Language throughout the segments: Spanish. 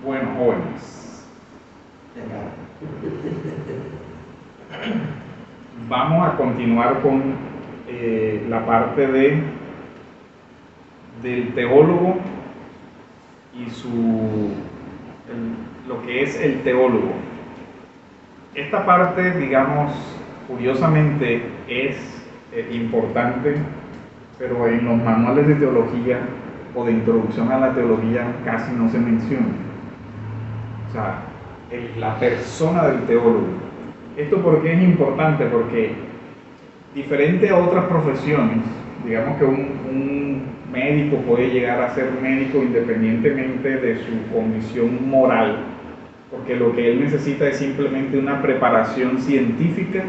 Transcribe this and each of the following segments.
Bueno, jóvenes, vamos a continuar con la parte del teólogo y lo que es el teólogo. Esta parte, digamos, curiosamente es importante, pero en los manuales de teología o de introducción a la teología casi no se menciona. O sea, la persona del teólogo. ¿Esto por qué es importante? Porque diferente a otras profesiones, digamos que un médico puede llegar a ser médico independientemente de su condición moral, porque lo que él necesita es simplemente una preparación científica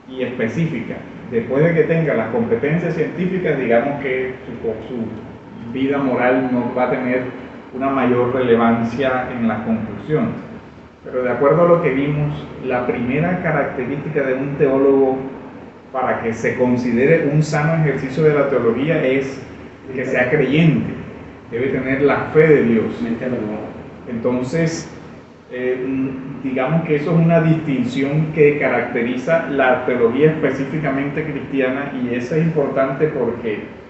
y específica. Después de que tenga las competencias científicas, digamos que su vida moral no va a tener una mayor relevancia en las conclusiones. Pero de acuerdo a lo que vimos, la primera característica de un teólogo para que se considere un sano ejercicio de la teología es que sea creyente, debe tener la fe de Dios. Entonces, digamos que eso es una distinción que caracteriza la teología específicamente cristiana, y eso es importante porque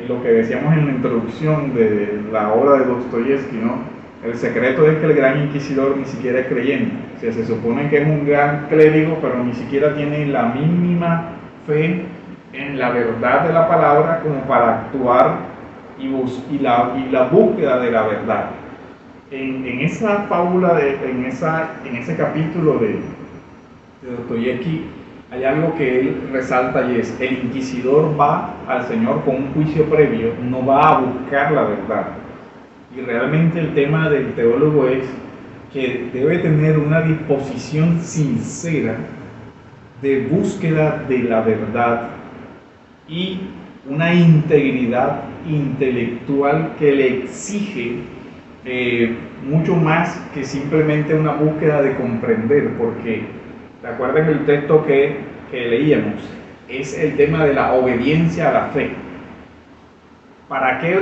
lo que decíamos en la introducción de la obra de Dostoyevsky, ¿no? El secreto es que el gran inquisidor ni siquiera es creyente. O sea, se supone que es un gran clérigo, pero ni siquiera tiene la mínima fe en la verdad de la palabra como para actuar y la búsqueda de la verdad. En esa fábula, en ese capítulo de Dostoyevsky, hay algo que él resalta, y es: el inquisidor va al Señor con un juicio previo, no va a buscar la verdad. Y realmente el tema del teólogo es que debe tener una disposición sincera de búsqueda de la verdad y una integridad intelectual que le exige mucho más que simplemente una búsqueda de comprender, porque recuerden el texto que leíamos, es el tema de la obediencia a la fe. ¿Para qué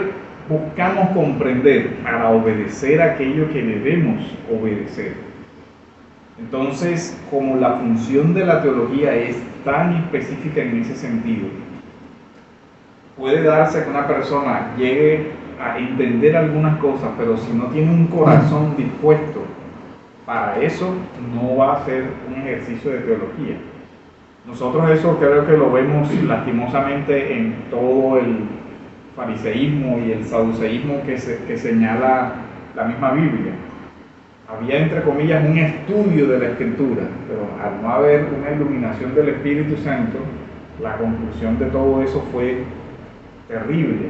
buscamos comprender? Para obedecer aquello que debemos obedecer. Entonces, como la función de la teología es tan específica en ese sentido, puede darse que una persona llegue a entender algunas cosas, pero si no tiene un corazón dispuesto para eso, no va a ser un ejercicio de teología. Nosotros eso creo que lo vemos lastimosamente en todo el fariseísmo y el saduceísmo que señala la misma Biblia. Había, entre comillas, un estudio de la Escritura, pero al no haber una iluminación del Espíritu Santo, la conclusión de todo eso fue terrible.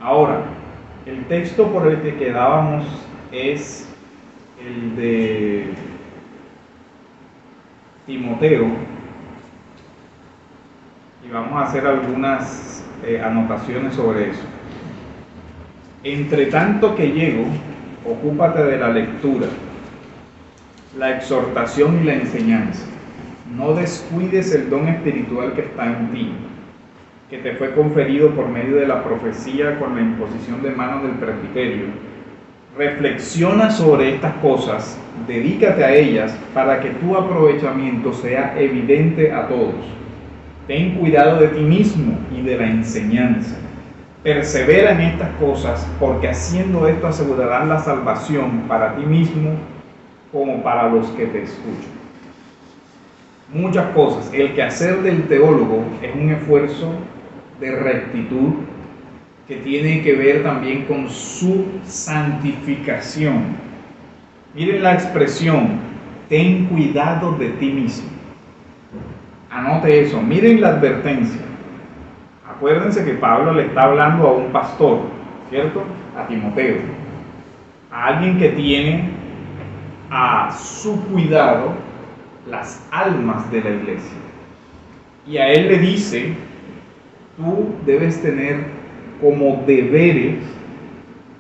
Ahora, el texto por el que quedábamos es el de Timoteo, y vamos a hacer algunas anotaciones sobre eso. Entre tanto que llego, ocúpate de la lectura, la exhortación y la enseñanza. No descuides el don espiritual que está en ti, que te fue conferido por medio de la profecía con la imposición de manos del presbiterio. Reflexiona sobre estas cosas, dedícate a ellas para que tu aprovechamiento sea evidente a todos. Ten cuidado de ti mismo y de la enseñanza. Persevera en estas cosas, porque haciendo esto asegurarás la salvación para ti mismo como para los que te escuchan. Muchas cosas. El quehacer del teólogo es un esfuerzo de rectitud que tiene que ver también con su santificación. Miren la expresión: ten cuidado de ti mismo. Anote eso, miren la advertencia. Acuérdense que Pablo le está hablando a un pastor, ¿cierto? A Timoteo, a alguien que tiene a su cuidado las almas de la iglesia. Y a él le dice: tú debes tener como deberes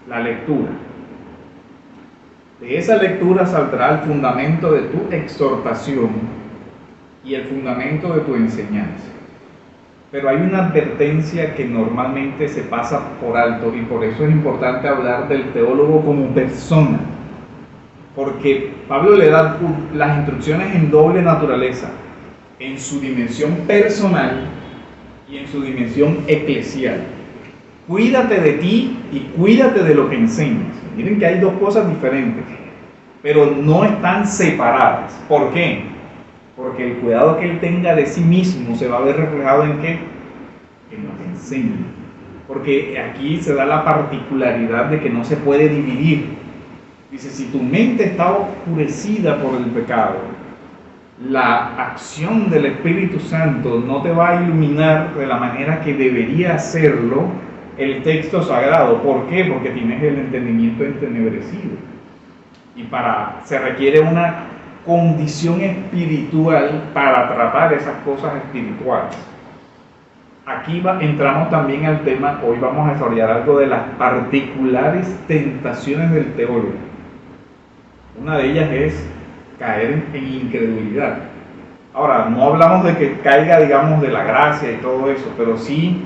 la lectura. De esa lectura saldrá el fundamento de tu exhortación y el fundamento de tu enseñanza. pero hay una advertencia que normalmente se pasa por alto, y por eso es importante hablar del teólogo como persona, porque Pablo le da las instrucciones en doble naturaleza, en su dimensión personal y en su dimensión eclesial. Cuídate de ti y cuídate de lo que enseñas. Miren que hay dos cosas diferentes, pero no están separadas. ¿Por qué? Porque el cuidado que él tenga de sí mismo se va a ver reflejado en ¿qué? En lo que enseña. Porque aquí se da la particularidad de que no se puede dividir. Dice, si tu mente está oscurecida por el pecado, la acción del Espíritu Santo no te va a iluminar de la manera que debería hacerlo el texto sagrado. ¿Por qué? Porque tienes el entendimiento entenebrecido. Y se requiere una condición espiritual para tratar esas cosas espirituales. Aquí entramos también al tema, hoy vamos a desarrollar algo de las particulares tentaciones del teólogo. Una de ellas es caer en incredulidad. Ahora, no hablamos de que caiga, digamos, de la gracia y todo eso, pero sí,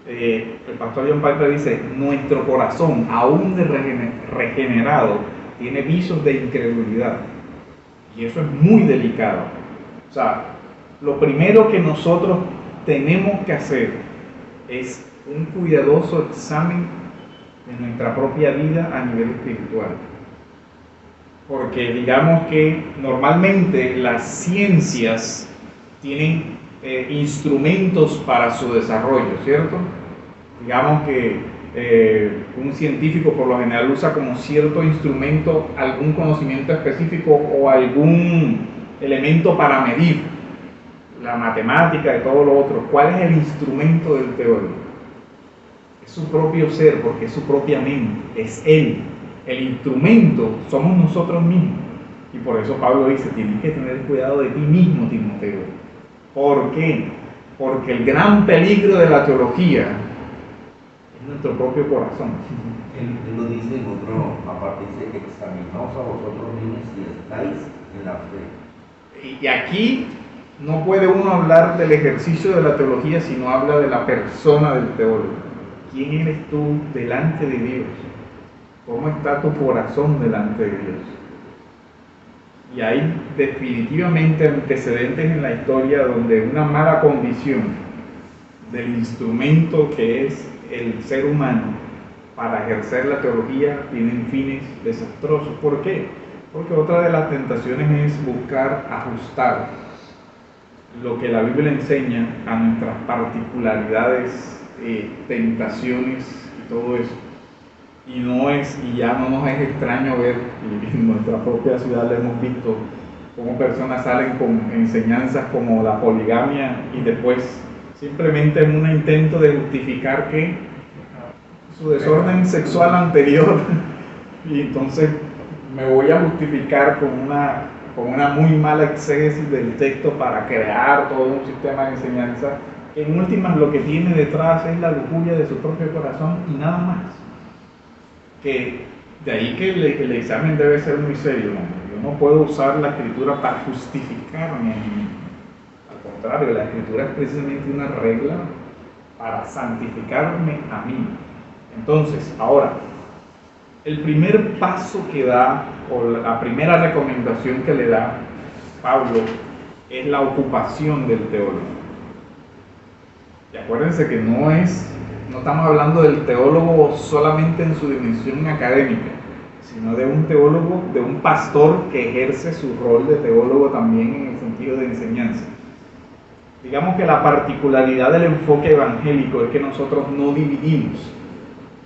el pastor John Piper dice, nuestro corazón, aún de regenerado, tiene visos de incredulidad. Y eso es muy delicado. O sea, lo primero que nosotros tenemos que hacer es un cuidadoso examen de nuestra propia vida a nivel espiritual. Porque digamos que normalmente las ciencias tienen instrumentos para su desarrollo, ¿cierto? Digamos que un científico por lo general usa como cierto instrumento algún conocimiento específico o algún elemento para medir la matemática y todo lo otro. ¿Cuál es el instrumento del teólogo? Es su propio ser, porque es su propia mente, es él. El instrumento somos nosotros mismos. Y por eso Pablo dice, tienes que tener cuidado de ti mismo, Timoteo. ¿Por qué? Porque el gran peligro de la teología es nuestro propio corazón. Él lo dice en otro, aparte dice, examinaos a vosotros mismos si estáis en la fe. Y aquí no puede uno hablar del ejercicio de la teología si no habla de la persona del teólogo. ¿Quién eres tú delante de Dios? ¿Cómo está tu corazón delante de Dios? Y hay definitivamente antecedentes en la historia donde una mala condición del instrumento que es el ser humano para ejercer la teología tienen fines desastrosos. ¿Por qué? Porque otra de las tentaciones es buscar ajustar lo que la Biblia enseña a nuestras particularidades, tentaciones y todo eso. Y ya no nos es extraño ver, y en nuestra propia ciudad lo hemos visto, cómo personas salen con enseñanzas como la poligamia y después simplemente en un intento de justificar que su desorden sexual anterior, y entonces me voy a justificar con una muy mala exégesis del texto para crear todo un sistema de enseñanza que en últimas lo que tiene detrás es la lujuria de su propio corazón y nada más. Que de ahí que el examen debe ser muy serio, ¿no? Yo no puedo usar la escritura para justificarme. Al contrario, la escritura es precisamente una regla para santificarme a mí. Entonces, ahora, el primer paso que da, o la primera recomendación que le da Pablo, es la ocupación del teólogo. Y acuérdense que no estamos hablando del teólogo solamente en su dimensión académica, sino de un teólogo, de un pastor que ejerce su rol de teólogo también en el sentido de enseñanza. Digamos que la particularidad del enfoque evangélico es que nosotros no dividimos,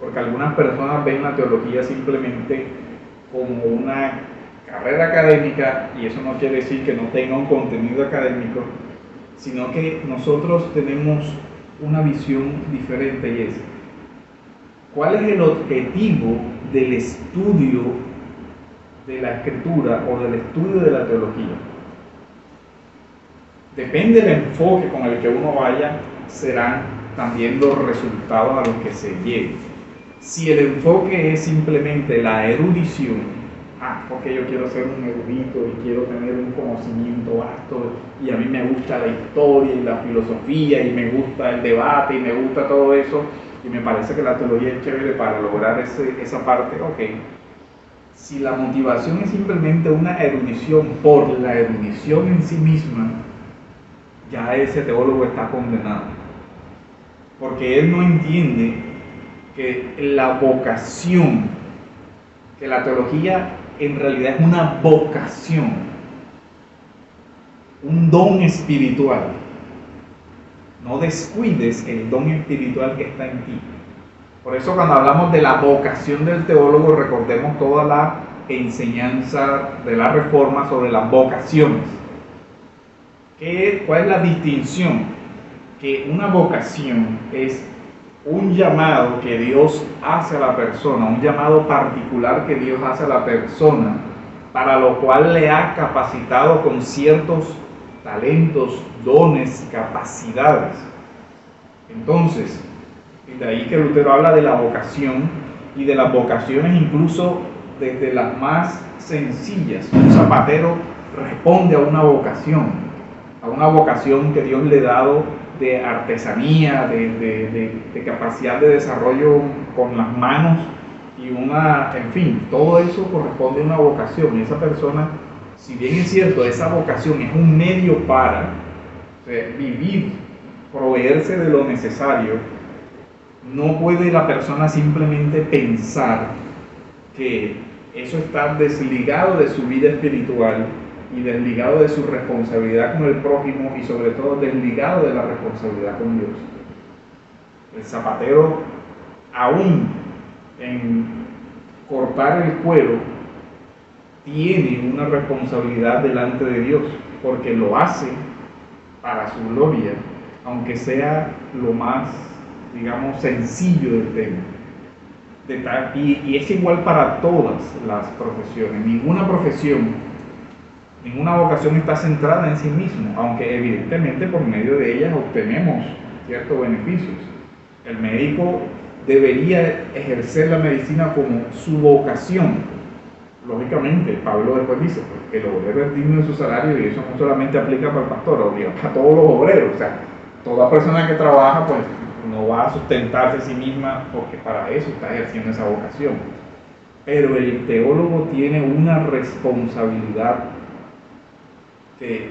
porque algunas personas ven la teología simplemente como una carrera académica, y eso no quiere decir que no tenga un contenido académico, sino que nosotros tenemos una visión diferente, y es ¿cuál es el objetivo del estudio de la escritura o del estudio de la teología? Depende del enfoque con el que uno vaya, serán también los resultados a los que se llegue. Si el enfoque es simplemente la erudición, porque yo quiero ser un erudito y quiero tener un conocimiento vasto y a mí me gusta la historia y la filosofía y me gusta el debate y me gusta todo eso y me parece que la teología es chévere para lograr esa parte, ok. Si la motivación es simplemente una erudición por la erudición en sí misma, ya ese teólogo está condenado, porque él no entiende que la vocación, que la teología en realidad es una vocación, un don espiritual. No descuides el don espiritual que está en ti. Por eso cuando hablamos de la vocación del teólogo, recordemos toda la enseñanza de la Reforma sobre las vocaciones. ¿Cuál es la distinción? Que una vocación es un llamado que Dios hace a la persona, un llamado particular que Dios hace a la persona, para lo cual le ha capacitado con ciertos talentos, dones, capacidades. Entonces, de ahí que Lutero habla de la vocación y de las vocaciones incluso desde las más sencillas. Un zapatero responde a una vocación que Dios le ha dado de artesanía, de capacidad de desarrollo con las manos y en fin, todo eso corresponde a una vocación. Y esa persona, si bien es cierto, esa vocación es un medio para vivir, proveerse de lo necesario, no puede la persona simplemente pensar que eso está desligado de su vida espiritual y desligado de su responsabilidad con el prójimo y sobre todo desligado de la responsabilidad con Dios. El zapatero, aún en cortar el cuero, tiene una responsabilidad delante de Dios, porque lo hace para su gloria, aunque sea lo más, digamos, sencillo del tema. Y es igual para todas las profesiones. Ninguna vocación está centrada en sí mismo, aunque evidentemente por medio de ellas obtenemos ciertos beneficios. El médico debería ejercer la medicina como su vocación. Lógicamente, Pablo después dice que el obrero es digno de su salario, y eso no solamente aplica para el pastor, obliga para todos los obreros. O sea, toda persona que trabaja pues no va a sustentarse a sí misma, porque para eso está ejerciendo esa vocación. Pero el teólogo tiene una responsabilidad que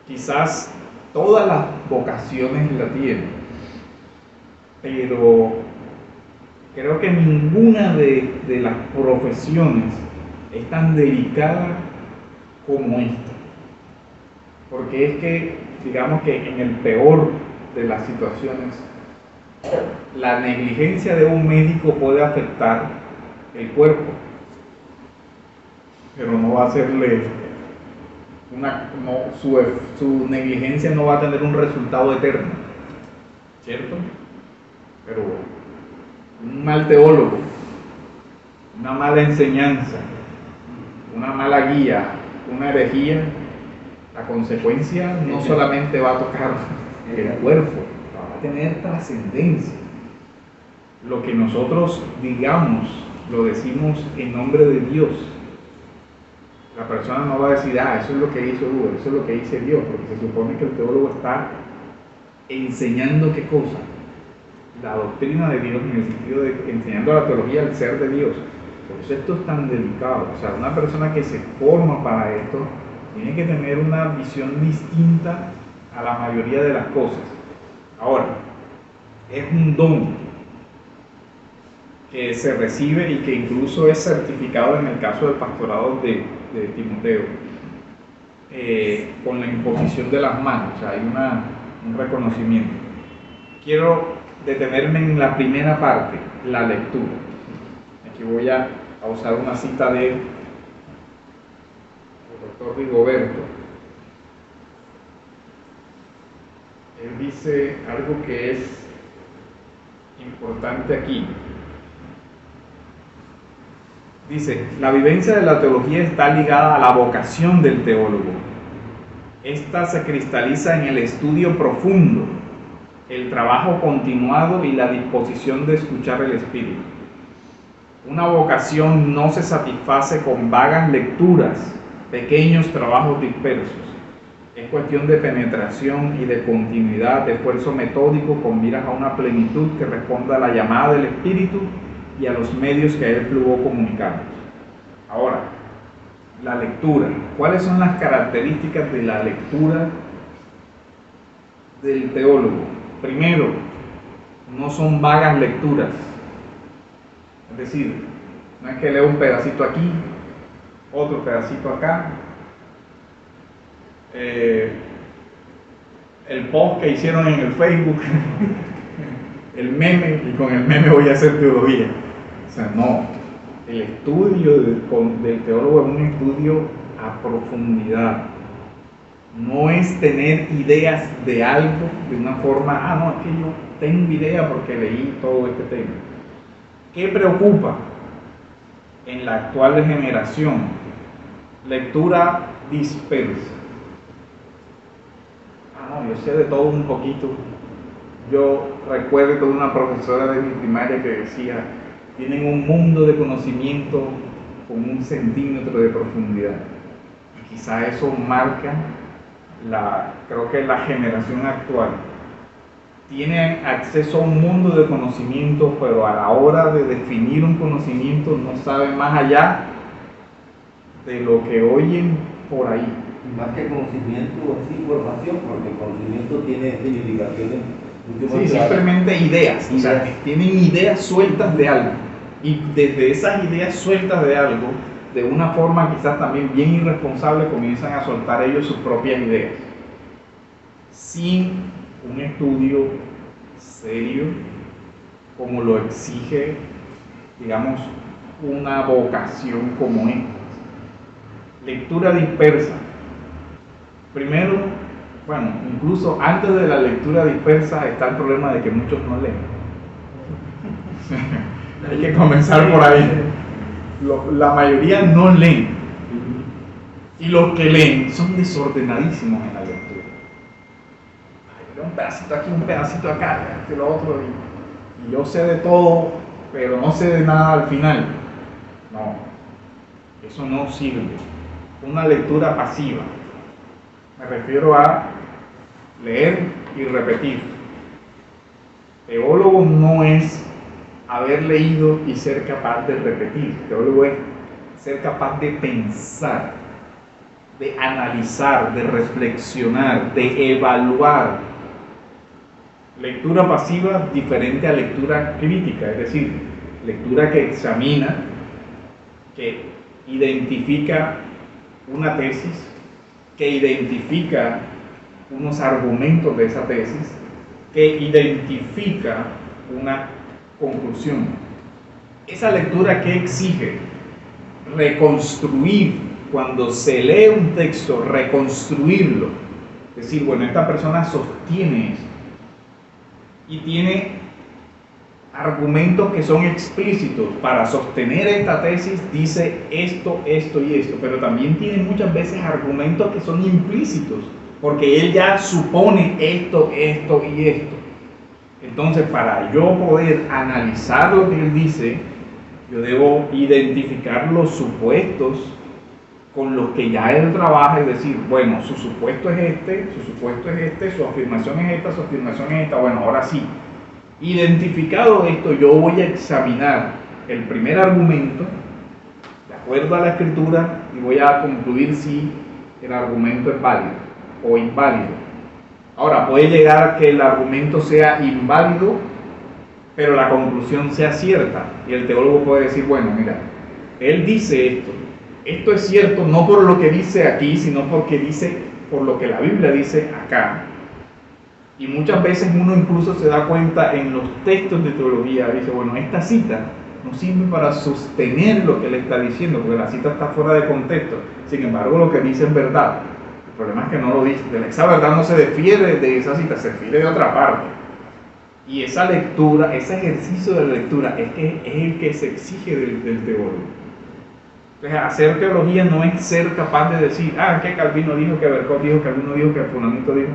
quizás todas las vocaciones la tienen, pero creo que ninguna de las profesiones es tan delicada como esta, porque es que, digamos que en el peor de las situaciones, la negligencia de un médico puede afectar el cuerpo, pero no va a hacerle su negligencia no va a tener un resultado eterno, ¿cierto? Pero un mal teólogo, una mala enseñanza, una mala guía, una herejía, la consecuencia no solamente va a tocar el cuerpo, va a tener trascendencia. Lo que nosotros digamos, lo decimos en nombre de Dios. La persona no va a decir, eso es lo que hizo Hugo, eso es lo que dice Dios, porque se supone que el teólogo está enseñando ¿qué cosa? La doctrina de Dios, en el sentido de enseñando la teología del ser de Dios. Por eso esto es tan delicado. O sea, una persona que se forma para esto tiene que tener una visión distinta a la mayoría de las cosas. Ahora, es un don que se recibe y que incluso es certificado en el caso del pastorado de Timoteo, con la imposición de las manos. O sea, hay un reconocimiento. Quiero detenerme en la primera parte, la lectura. Aquí voy a usar una cita del doctor Rigoberto. Él dice algo que es importante aquí. Dice, la vivencia de la teología está ligada a la vocación del teólogo. Esta se cristaliza en el estudio profundo, el trabajo continuado y la disposición de escuchar el Espíritu. Una vocación no se satisface con vagas lecturas, pequeños trabajos dispersos. Es cuestión de penetración y de continuidad, de esfuerzo metódico con miras a una plenitud que responda a la llamada del Espíritu y a los medios que a él plugo comunicarnos. Ahora, la lectura. ¿Cuáles son las características de la lectura del teólogo? Primero, no son vagas lecturas. Es decir, no es que lea un pedacito aquí, otro pedacito acá. El post que hicieron en el Facebook, el meme, y con el meme voy a hacer teología. O sea, no. El estudio del teólogo es un estudio a profundidad. No es tener ideas de algo de una forma, no, es que yo tengo idea porque leí todo este tema. ¿Qué preocupa en la actual generación? Lectura dispersa. No, yo sé de todo un poquito. Yo recuerdo de una profesora de mi primaria que decía, tienen un mundo de conocimiento con 1 centímetro de profundidad. Y quizá eso marca creo que la generación actual. Tienen acceso a un mundo de conocimiento, pero a la hora de definir un conocimiento no saben más allá de lo que oyen por ahí. Más que conocimiento es información, porque el conocimiento tiene significaciones mucho más Sí, simplemente ideas, o sea, tienen ideas sueltas de algo, y desde esas ideas sueltas de algo, de una forma quizás también bien irresponsable, comienzan a soltar ellos sus propias ideas, sin un estudio serio, como lo exige, digamos, una vocación como esta. Lectura dispersa. Primero, bueno, incluso antes de la lectura dispersa está el problema de que muchos no leen. Hay que comenzar por ahí. La mayoría no leen. Y los que leen son desordenadísimos en la lectura. Un pedacito aquí, un pedacito acá, este, lo otro. Y yo sé de todo, pero no sé de nada al final. No, eso no sirve. Una lectura pasiva. Me refiero a leer y repetir. Teólogo no es haber leído y ser capaz de repetir. Teólogo es ser capaz de pensar, de analizar, de reflexionar, de evaluar. Lectura pasiva diferente a lectura crítica, es decir, lectura que examina, que identifica una tesis, que identifica unos argumentos de esa tesis, que identifica una conclusión. Esa lectura que exige reconstruir, cuando se lee un texto, reconstruirlo, es decir, bueno, esta persona sostiene esto y tiene argumentos que son explícitos. Para sostener esta tesis dice esto, esto y esto, pero también tiene muchas veces argumentos que son implícitos, porque él ya supone esto, esto y esto. Entonces, para yo poder analizar lo que él dice, yo debo identificar los supuestos con los que ya él trabaja y decir, bueno, su supuesto es este, su supuesto es este, su afirmación es esta, su afirmación es esta. Bueno, ahora sí, identificado esto, yo voy a examinar el primer argumento de acuerdo a la escritura y voy a concluir si el argumento es válido o inválido. Ahora, puede llegar que el argumento sea inválido, pero la conclusión sea cierta, y el teólogo puede decir, bueno, mira, él dice esto es cierto no por lo que dice aquí, sino porque dice, por lo que la Biblia dice acá. Y muchas veces uno incluso se da cuenta en los textos de teología, dice, bueno, esta cita no sirve para sostener lo que él está diciendo, porque la cita está fuera de contexto. Sin embargo, lo que dice es verdad. El problema es que no lo dice. Esa verdad no se refiere de esa cita, se refiere de otra parte. Y esa lectura, ese ejercicio de lectura es el que se exige del teólogo. Entonces, hacer teología no es ser capaz de decir, que Calvino dijo, que Bercot dijo, que Calvino dijo, que Fulanito dijo.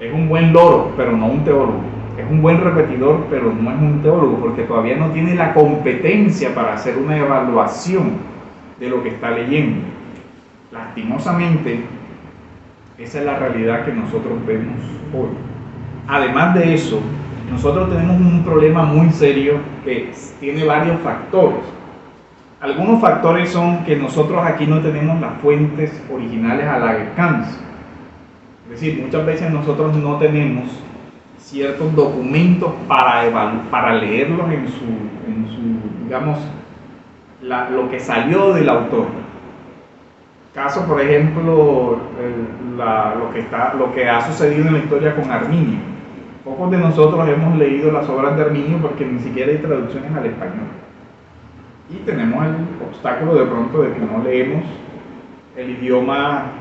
Es un buen loro, pero no un teólogo. es un buen repetidor, pero no es un teólogo, porque todavía no tiene la competencia para hacer una evaluación de lo que está leyendo. Lastimosamente, esa es la realidad que nosotros vemos hoy. Además de eso, nosotros tenemos un problema muy serio que tiene varios factores. Algunos factores son que nosotros aquí no tenemos las fuentes originales al alcance. Es decir, muchas veces nosotros no tenemos ciertos documentos para leerlos en su digamos, lo que salió del autor. Caso, por ejemplo, lo que ha sucedido en la historia con Arminio. Pocos de nosotros hemos leído las obras de Arminio porque ni siquiera hay traducciones al español. Y tenemos el obstáculo de pronto de que no leemos el idioma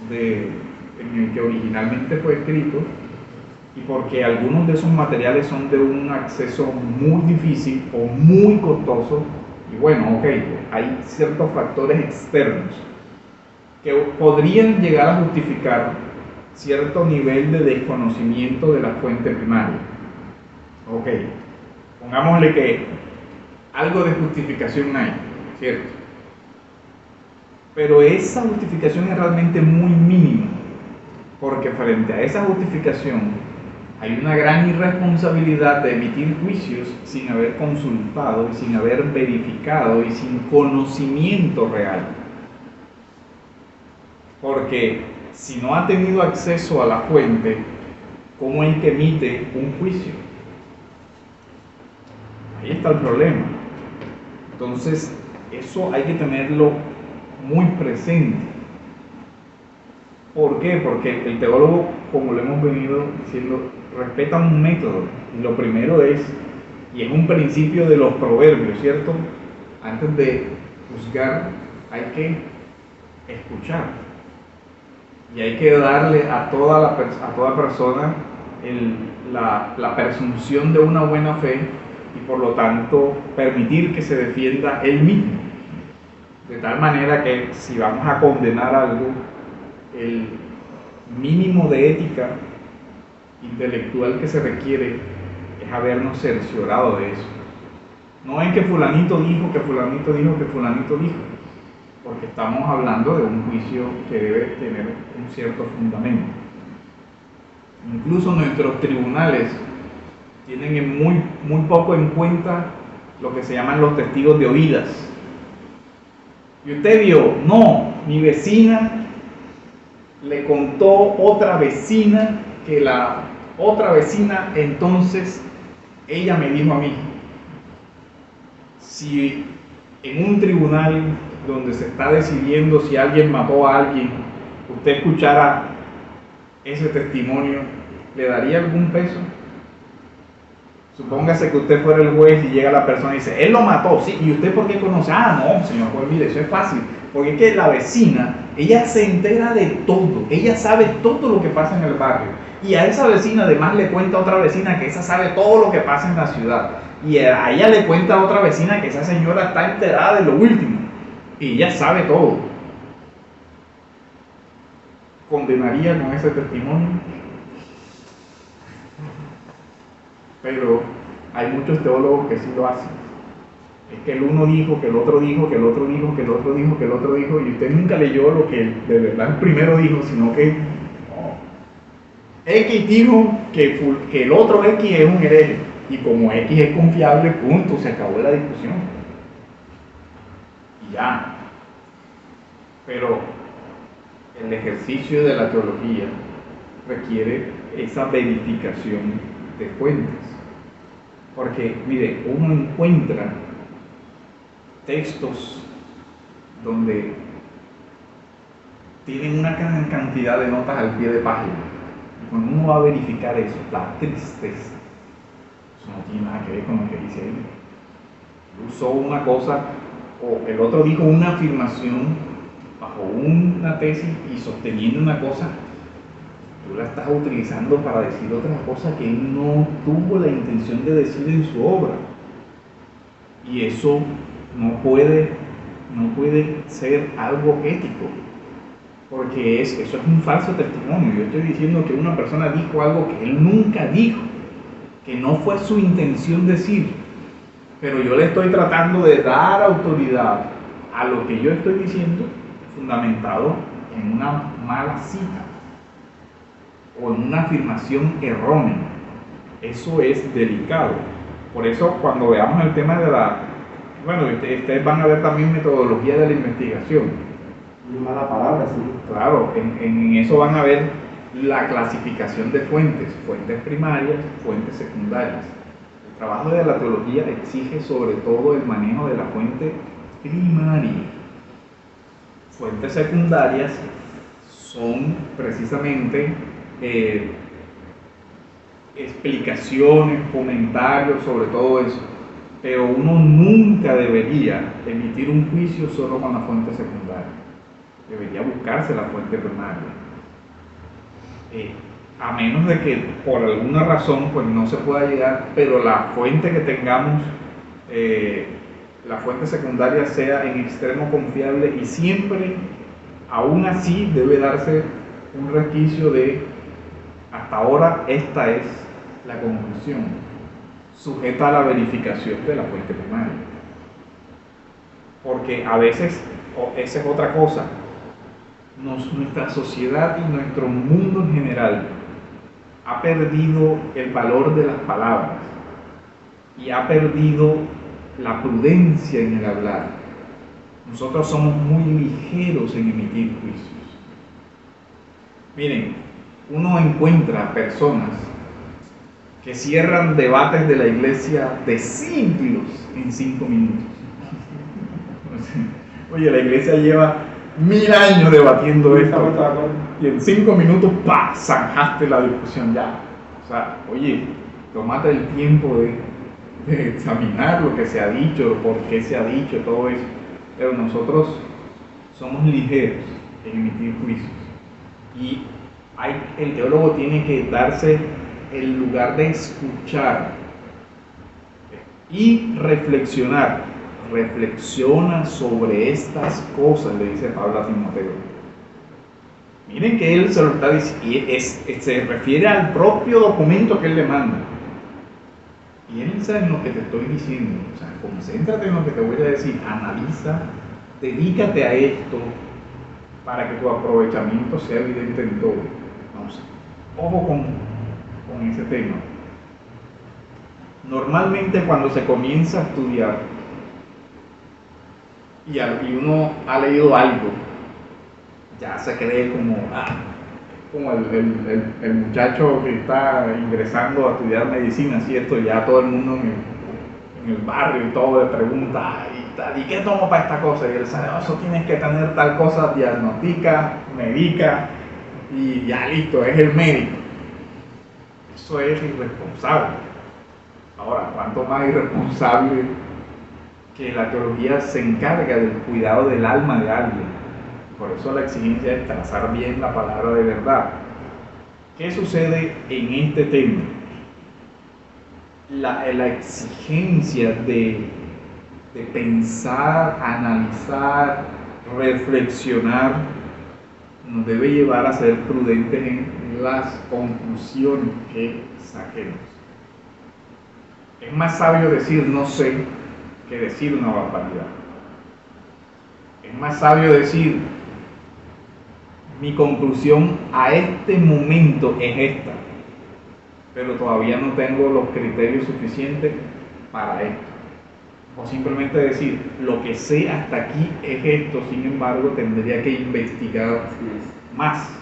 en el que originalmente fue escrito, y porque algunos de esos materiales son de un acceso muy difícil o muy costoso. Y bueno, ok, hay ciertos factores externos que podrían llegar a justificar cierto nivel de desconocimiento de la fuente primaria. Ok, pongámosle que algo de justificación hay, ¿cierto? Pero esa justificación es realmente muy mínima, porque frente a esa justificación hay una gran irresponsabilidad de emitir juicios sin haber consultado y sin haber verificado y sin conocimiento real. Porque si no ha tenido acceso a la fuente, ¿cómo es que emite un juicio? Ahí está el problema. Entonces, eso hay que tenerlo muy presente. ¿Por qué? Porque el teólogo, como lo hemos venido diciendo, respeta un método. Y lo primero es, y es un principio de los proverbios, ¿cierto? Antes de juzgar, hay que escuchar. Y hay que darle a toda persona la presunción de una buena fe, y por lo tanto permitir que se defienda él mismo. De tal manera que si vamos a condenar algo, el mínimo de ética intelectual que se requiere es habernos cerciorado de eso. No es que fulanito dijo, que fulanito dijo, que fulanito dijo, porque estamos hablando de un juicio que debe tener un cierto fundamento. Incluso nuestros tribunales tienen muy poco en cuenta lo que se llaman los testigos de oídas. Y usted vio, no, mi vecina le contó otra vecina que la otra vecina, entonces ella me dijo a mí. Si en un tribunal donde se está decidiendo si alguien mató a alguien, usted escuchara ese testimonio, ¿le daría algún peso? Supóngase que usted fuera el juez y llega la persona y dice, él lo mató, sí, ¿y usted por qué conoce? Ah, no, señor juez, mire, eso es fácil, porque es que la vecina, ella se entera de todo, ella sabe todo lo que pasa en el barrio, y a esa vecina además le cuenta a otra vecina que esa sabe todo lo que pasa en la ciudad, y a ella le cuenta a otra vecina que esa señora está enterada de lo último, y ella sabe todo. ¿Condenaría con ese testimonio? Pero hay muchos teólogos que sí lo hacen. Es que el uno dijo, que el otro dijo, que el otro dijo, que el otro dijo, que el otro dijo, y usted nunca leyó lo que de verdad el primero dijo, sino que X dijo que el otro X es un hereje, y como X es confiable, punto, se acabó la discusión. Y ya. Pero el ejercicio de la teología requiere esa verificación de fuentes. Porque, mire, uno encuentra textos donde tienen una cantidad de notas al pie de página. Y cuando uno va a verificar eso, la tristeza, eso no tiene nada que ver con lo que dice él. Usó una cosa, o el otro dijo una afirmación bajo una tesis y sosteniendo una cosa, tú la estás utilizando para decir otra cosa que él no tuvo la intención de decir en su obra. Y eso no puede ser algo ético, porque eso es un falso testimonio. Yo estoy diciendo que una persona dijo algo que él nunca dijo, que no fue su intención decir, pero yo le estoy tratando de dar autoridad a lo que yo estoy diciendo, fundamentado en una mala cita o en una afirmación errónea. Eso es delicado. Por eso, cuando veamos el tema de ustedes van a ver también metodología de la investigación. Una mala palabra, sí. Claro, en eso van a ver la clasificación de fuentes primarias, fuentes secundarias. El trabajo de la teología exige sobre todo el manejo de la fuente primaria. Fuentes secundarias son precisamente explicaciones, comentarios sobre todo eso, pero uno nunca debería emitir un juicio solo con la fuente secundaria, debería buscarse la fuente primaria, a menos de que por alguna razón pues no se pueda llegar, pero la fuente que tengamos, la fuente secundaria sea en extremo confiable, y siempre, aún así, debe darse un resquicio de hasta ahora esta es la conclusión, sujeta a la verificación de la fuente primaria. Porque a veces, esa es otra cosa, nuestra sociedad y nuestro mundo en general ha perdido el valor de las palabras y ha perdido la prudencia en el hablar. Nosotros somos muy ligeros en emitir juicios. Miren, uno encuentra personas que cierran debates de la iglesia de siglos en 5 minutos. Oye, la iglesia lleva 1000 años debatiendo esto, y en 5 minutos, ¡pah!, zanjaste la discusión ya. O sea, oye, tómate el tiempo de examinar lo que se ha dicho, por qué se ha dicho, todo eso. Pero nosotros somos ligeros en emitir juicios. Y el teólogo tiene que darse el lugar de escuchar y reflexionar. Reflexiona sobre estas cosas, le dice Pablo a Timoteo. Miren que él se lo está diciendo, y se refiere al propio documento que él le manda. Piensa en lo que te estoy diciendo, o sea, concéntrate en lo que te voy a decir, analiza, dedícate a esto para que tu aprovechamiento sea evidente en todo. Vamos, ojo con ese tema. Normalmente cuando se comienza a estudiar y uno ha leído algo, ya se cree como el muchacho que está ingresando a estudiar medicina, ¿cierto? Ya todo el mundo en el barrio y todo le pregunta, ¿y qué tomo para esta cosa? Y él sabe, eso tienes que tener tal cosa, diagnostica, medica, y ya listo, es el médico. Eso es irresponsable. Ahora, ¿cuánto más irresponsable que la teología se encarga del cuidado del alma de alguien? Por eso la exigencia es trazar bien la palabra de verdad. ¿Qué sucede en este tema? La exigencia de pensar, analizar, reflexionar, nos debe llevar a ser prudentes en las conclusiones que saquemos. Es más sabio decir no sé que decir una barbaridad. Es más sabio decir mi conclusión a este momento es esta, pero todavía no tengo los criterios suficientes para esto. O simplemente decir, lo que sé hasta aquí es esto, sin embargo tendría que investigar más.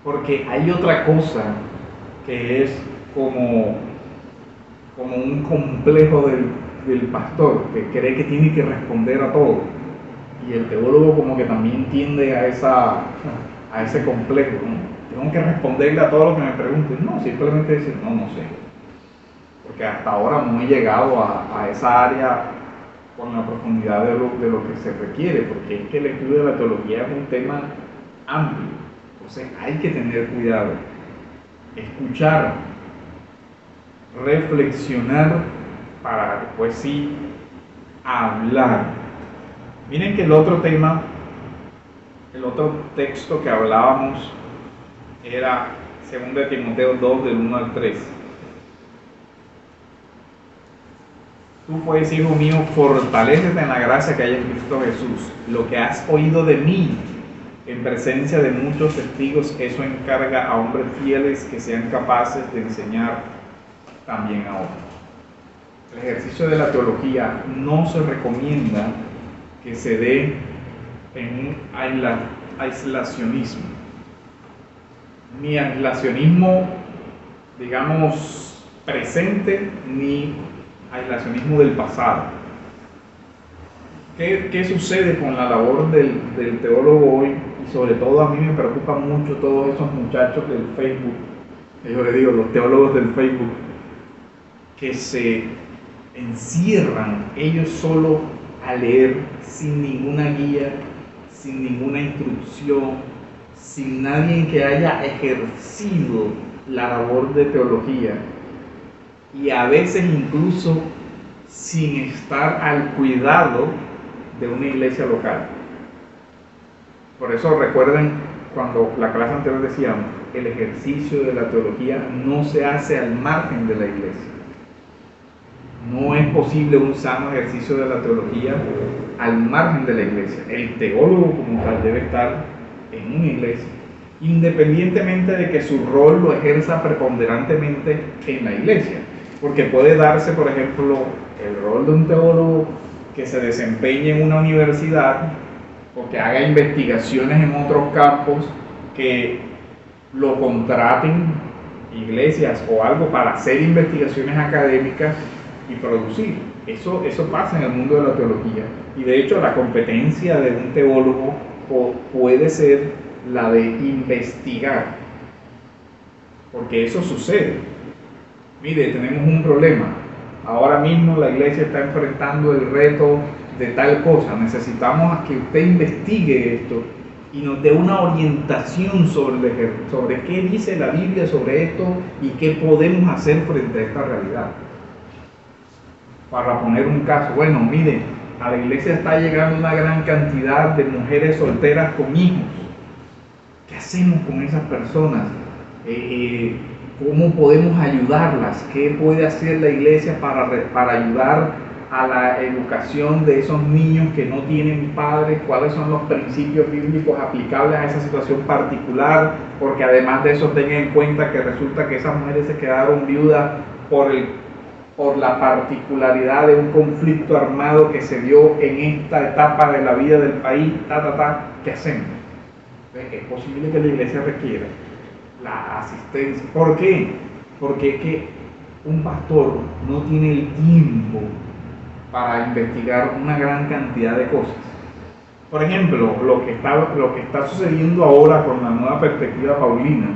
Porque hay otra cosa que es como un complejo del pastor, que cree que tiene que responder a todo. Y el teólogo como que también tiende a ese complejo, ¿no? Tengo que responderle a todo lo que me pregunten. No, simplemente decir, no sé. Porque hasta ahora no he llegado a esa área con la profundidad de lo que se requiere, porque es que el estudio de la teología es un tema amplio. Entonces hay que tener cuidado, escuchar, reflexionar para después sí hablar. Miren que el otro texto que hablábamos era 2 Timoteo 2 del 1 al 3. Tú pues, hijo mío, fortalécete en la gracia que hay en Cristo Jesús. Lo que has oído de mí en presencia de muchos testigos, eso encarga a hombres fieles que sean capaces de enseñar también a otros. El ejercicio de la teología no se recomienda que se dé en un aislacionismo, ni aislacionismo, digamos, presente, ni aislacionismo del pasado. ¿Qué sucede con la labor del teólogo hoy? Y sobre todo a mí me preocupa mucho todos esos muchachos del Facebook, yo les digo, los teólogos del Facebook, que se encierran ellos solo a leer sin ninguna guía, sin ninguna instrucción, sin nadie que haya ejercido la labor de teología, y a veces incluso sin estar al cuidado de una iglesia local. Por eso recuerden cuando la clase anterior decíamos, el ejercicio de la teología no se hace al margen de la iglesia. No es posible un sano ejercicio de la teología al margen de la iglesia. El teólogo como tal debe estar en una iglesia, independientemente de que su rol lo ejerza preponderantemente en la iglesia. Porque puede darse, por ejemplo, el rol de un teólogo que se desempeñe en una universidad o que haga investigaciones en otros campos, que lo contraten iglesias o algo para hacer investigaciones académicas y producir. Eso pasa en el mundo de la teología. Y de hecho la competencia de un teólogo puede ser la de investigar, porque eso sucede. Mire, tenemos un problema. Ahora mismo la iglesia está enfrentando el reto de tal cosa. Necesitamos que usted investigue esto y nos dé una orientación sobre qué dice la Biblia sobre esto y qué podemos hacer frente a esta realidad. Para poner un caso, bueno, mire, a la iglesia está llegando una gran cantidad de mujeres solteras con hijos. ¿Qué hacemos con esas personas? ¿Cómo podemos ayudarlas? ¿Qué puede hacer la iglesia para ayudar a la educación de esos niños que no tienen padres? ¿Cuáles son los principios bíblicos aplicables a esa situación particular? Porque además de eso, tengan en cuenta que resulta que esas mujeres se quedaron viudas por la particularidad de un conflicto armado que se dio en esta etapa de la vida del país. ¿Qué hacemos? Es posible que la iglesia requiera la asistencia. ¿Por qué? Porque es que un pastor no tiene el tiempo para investigar una gran cantidad de cosas. Por ejemplo, lo que está sucediendo ahora con la nueva perspectiva paulina,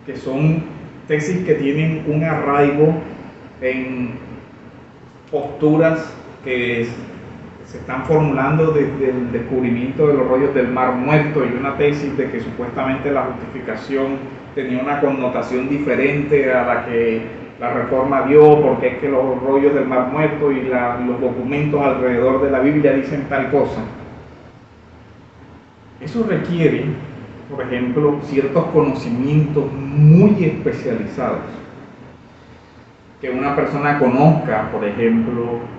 que son tesis que tienen un arraigo en posturas que se están formulando desde el descubrimiento de los rollos del Mar Muerto, y una tesis de que supuestamente la justificación tenía una connotación diferente a la que la Reforma dio, porque es que los rollos del Mar Muerto y los documentos alrededor de la Biblia dicen tal cosa. Eso requiere, por ejemplo, ciertos conocimientos muy especializados. Que una persona conozca, por ejemplo,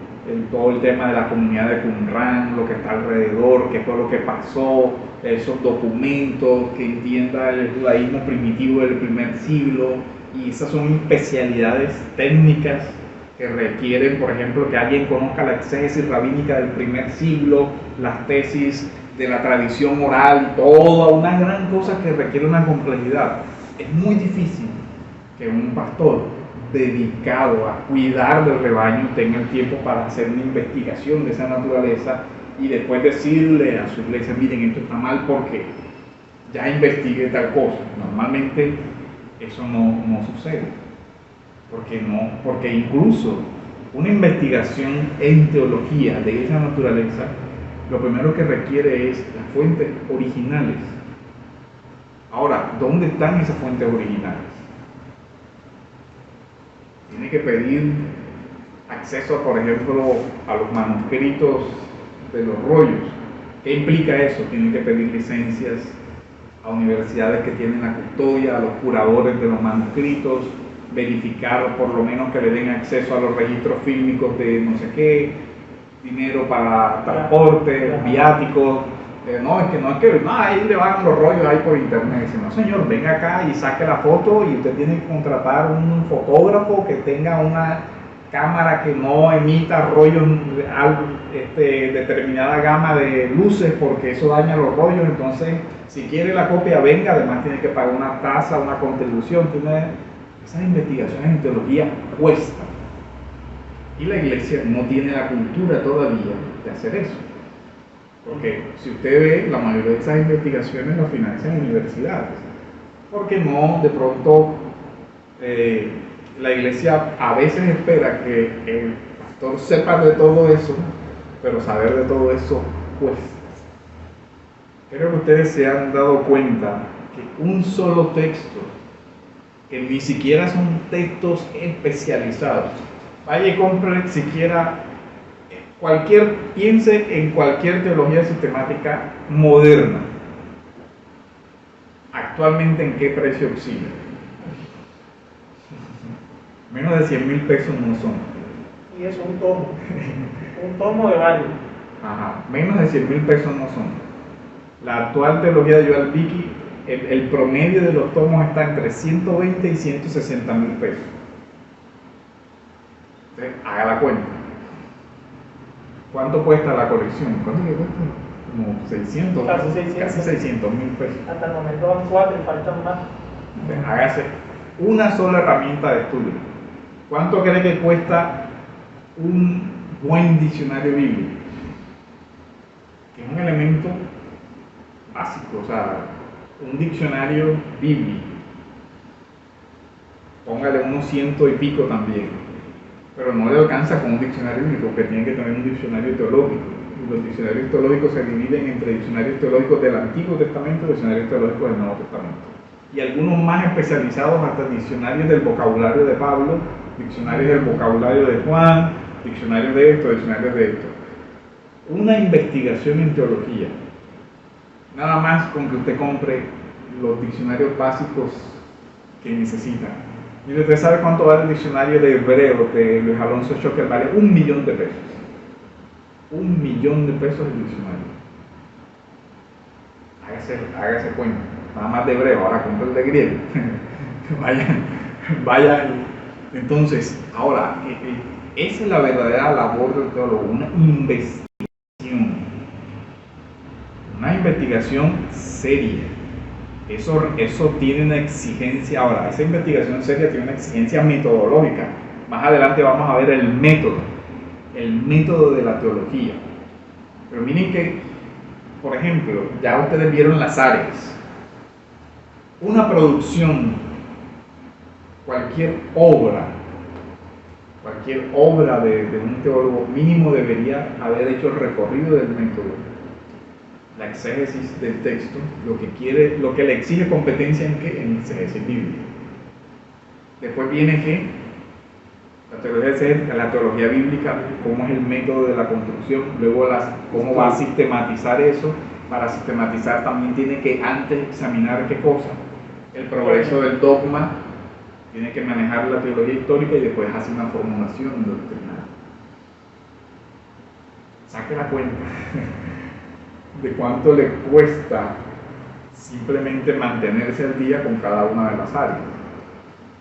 todo el tema de la comunidad de Qumran, lo que está alrededor, qué fue lo que pasó, esos documentos, que entienda el judaísmo primitivo del primer siglo, y esas son especialidades técnicas que requieren, por ejemplo, que alguien conozca la exégesis rabínica del primer siglo, las tesis de la tradición oral, toda una gran cosa que requiere una complejidad. Es muy difícil que un pastor dedicado a cuidar del rebaño tenga el tiempo para hacer una investigación de esa naturaleza y después decirle a su iglesia, miren, esto está mal porque ya investigué tal cosa. Normalmente eso no sucede, porque incluso una investigación en teología de esa naturaleza, lo primero que requiere es las fuentes originales. Ahora, ¿dónde están esas fuentes originales? Tiene que pedir acceso, por ejemplo, a los manuscritos de los rollos. ¿Qué implica eso? Tiene que pedir licencias a universidades que tienen la custodia, a los curadores de los manuscritos, verificar por lo menos que le den acceso a los registros fílmicos de no sé qué, dinero para transporte, viáticos. No, ahí le van los rollos ahí por internet. Dice, no señor, venga acá y saque la foto y usted tiene que contratar un fotógrafo que tenga una cámara que no emita rollos, determinada gama de luces porque eso daña los rollos. Entonces, si quiere la copia, venga, además tiene que pagar una tasa, una contribución. Esas investigaciones en teología cuestan. Y la iglesia no tiene la cultura todavía de hacer eso. Porque si usted ve, la mayoría de esas investigaciones las financian universidades. Porque no, de pronto, la iglesia a veces espera que el pastor sepa de todo eso, pero saber de todo eso cuesta. Creo que ustedes se han dado cuenta que un solo texto, que ni siquiera son textos especializados, vaya y compre siquiera piense en cualquier teología sistemática moderna. Actualmente, ¿en qué precio oscila? Menos de 100,000 pesos no son. Y es un tomo. Un tomo de varios. Ajá, menos de 100,000 pesos no son. La actual teología de Joel Beeke, el promedio de los tomos está entre 120 y 160,000 pesos. Entonces, haga la cuenta. ¿Cuánto cuesta la colección? ¿Cuánto le cuesta? Como 600. Casi 600,000 pesos. Hasta el momento van 4 y faltan más. Entonces, hágase una sola herramienta de estudio. ¿Cuánto cree que cuesta un buen diccionario bíblico? Que es un elemento básico, o sea, un diccionario bíblico. Póngale unos 100 y pico también. Pero no le alcanza con un diccionario bíblico, porque tiene que tener un diccionario teológico. Y los diccionarios teológicos se dividen entre diccionarios teológicos del Antiguo Testamento y diccionarios teológicos del Nuevo Testamento. Y algunos más especializados hasta diccionarios del vocabulario de Pablo, diccionarios del vocabulario de Juan, diccionarios de esto, diccionarios de esto. Una investigación en teología, nada más con que usted compre los diccionarios básicos que necesita. Y usted sabe cuánto vale el diccionario de hebreo de Luis Alonso Schocker, vale $1,000,000. $1,000,000 el diccionario. Hágase cuenta. Nada más de hebreo, ahora compra el de griego. vaya. Entonces, ahora, esa es la verdadera labor del teólogo, una investigación seria. Eso tiene una exigencia. Ahora, esa investigación seria tiene una exigencia metodológica. Más adelante vamos a ver el método de la teología. Pero miren que, por ejemplo, ya ustedes vieron las áreas. Una producción, cualquier obra de un teólogo mínimo debería haber hecho el recorrido del método, la exégesis del texto, lo que le exige competencia en exégesis bíblica. Después viene la teología bíblica, cómo es el método de la construcción, luego cómo va a sistematizar eso. Para sistematizar también tiene que antes examinar qué cosa, el progreso del dogma, tiene que manejar la teología histórica y después hace una formulación doctrinal. Saque la cuenta de cuánto le cuesta simplemente mantenerse al día con cada una de las áreas.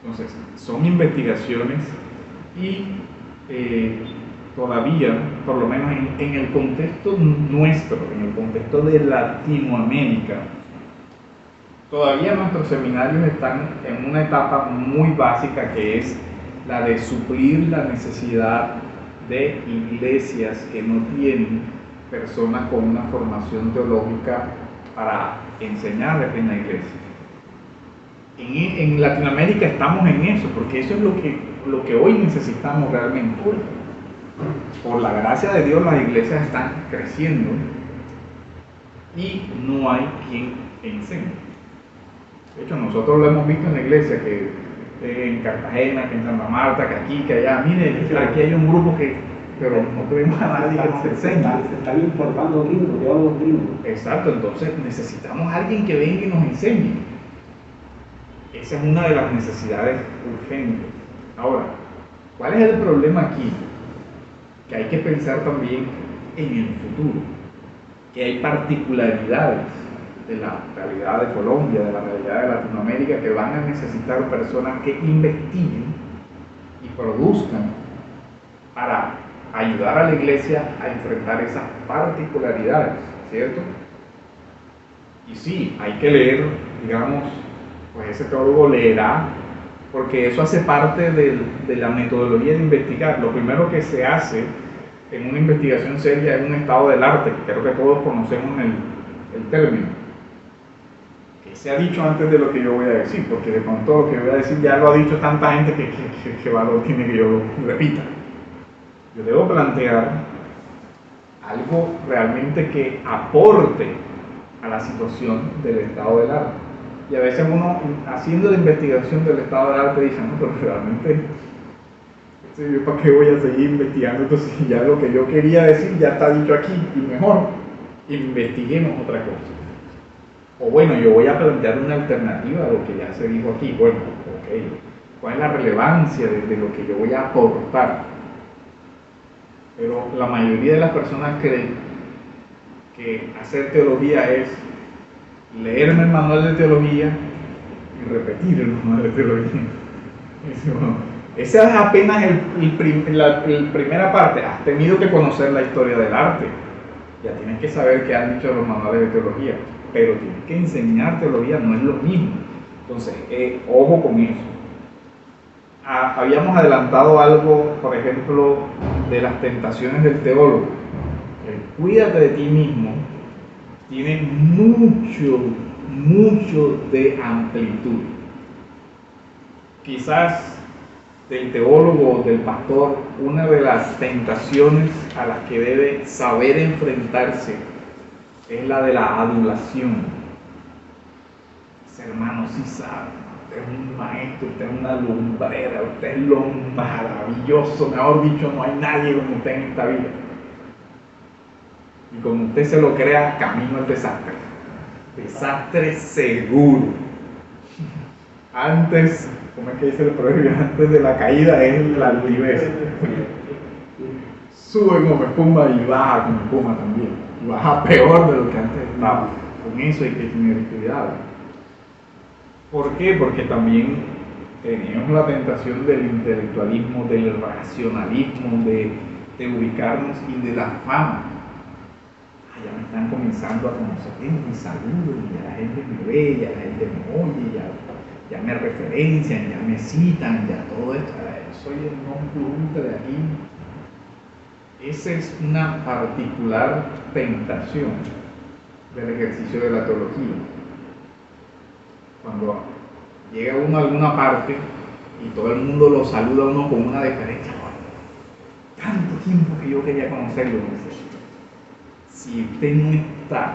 Entonces, son investigaciones y todavía, por lo menos en el contexto nuestro, en el contexto de Latinoamérica, todavía nuestros seminarios están en una etapa muy básica, que es la de suplir la necesidad de iglesias que no tienen personas con una formación teológica para enseñarles en la iglesia. En Latinoamérica estamos en eso, porque eso es lo que hoy necesitamos realmente. Por la gracia de Dios, las iglesias están creciendo y no hay quien enseñe. De hecho, nosotros lo hemos visto en la iglesia, que en Cartagena, que en Santa Marta, que aquí, que allá. Mire, aquí hay un grupo pero no tenemos a nadie que nos enseñe. Se están importando gringos, teólogos gringos. Exacto, entonces necesitamos a alguien que venga y nos enseñe. esa es una de las necesidades urgentes. Ahora, ¿cuál es el problema aquí? Que hay que pensar también en el futuro, que hay particularidades de la realidad de Colombia, de la realidad de Latinoamérica, que van a necesitar personas que investiguen y produzcan para ayudar a la iglesia a enfrentar esas particularidades, ¿cierto? Y sí, hay que leer, digamos, pues ese teólogo leerá, porque eso hace parte de la metodología de investigar. Lo primero que se hace en una investigación seria es un estado del arte, que creo que todos conocemos el término, que se ha dicho antes de lo que yo voy a decir, porque de pronto lo que voy a decir ya lo ha dicho tanta gente que valor tiene que yo lo repita. Yo debo plantear algo realmente que aporte a la situación del estado del arte. Y a veces uno, haciendo la investigación del estado del arte, dice, no, pero realmente, ¿yo para qué voy a seguir investigando? Entonces ya lo que yo quería decir ya está dicho aquí, y mejor, investiguemos otra cosa. O bueno, yo voy a plantear una alternativa a lo que ya se dijo aquí. Bueno, ok, ¿cuál es la relevancia de lo que yo voy a aportar? Pero la mayoría de las personas creen que hacer teología es leerme el manual de teología y repetir el manual de teología. Esa es apenas la primera parte. Has tenido que conocer la historia del arte. Ya tienes que saber qué han dicho los manuales de teología. Pero tienes que enseñar teología, no es lo mismo. Entonces, ojo con eso. Habíamos adelantado algo, por ejemplo, de las tentaciones del teólogo. El cuídate de ti mismo tiene mucho de amplitud. Quizás del teólogo, del pastor, una de las tentaciones a las que debe saber enfrentarse es la de la adulación. Ese hermano sí sabe, usted es un maestro, usted es una lumbrera, usted es lo maravilloso, mejor dicho, no hay nadie como usted en esta vida. Y como usted se lo crea, camino al desastre. Desastre seguro. Antes, ¿cómo es que dice el proverbio? Antes de la caída es la altivez. Sube como espuma y baja como espuma también. Y baja peor de lo que antes estaba. Con eso hay que tener cuidado. ¿Por qué? Porque también tenemos la tentación del intelectualismo, del racionalismo, de ubicarnos y de la fama. Ya me están comenzando a conocer gente y saludo, y ya la gente me ve, ya la gente me oye, ya me referencian, ya me citan, ya todo esto. Yo soy el non plus ultra de aquí. Esa es una particular tentación del ejercicio de la teología. Cuando llega uno a alguna parte y todo el mundo lo saluda a uno con una deferencia, tanto tiempo que yo quería conocerlo, si usted no está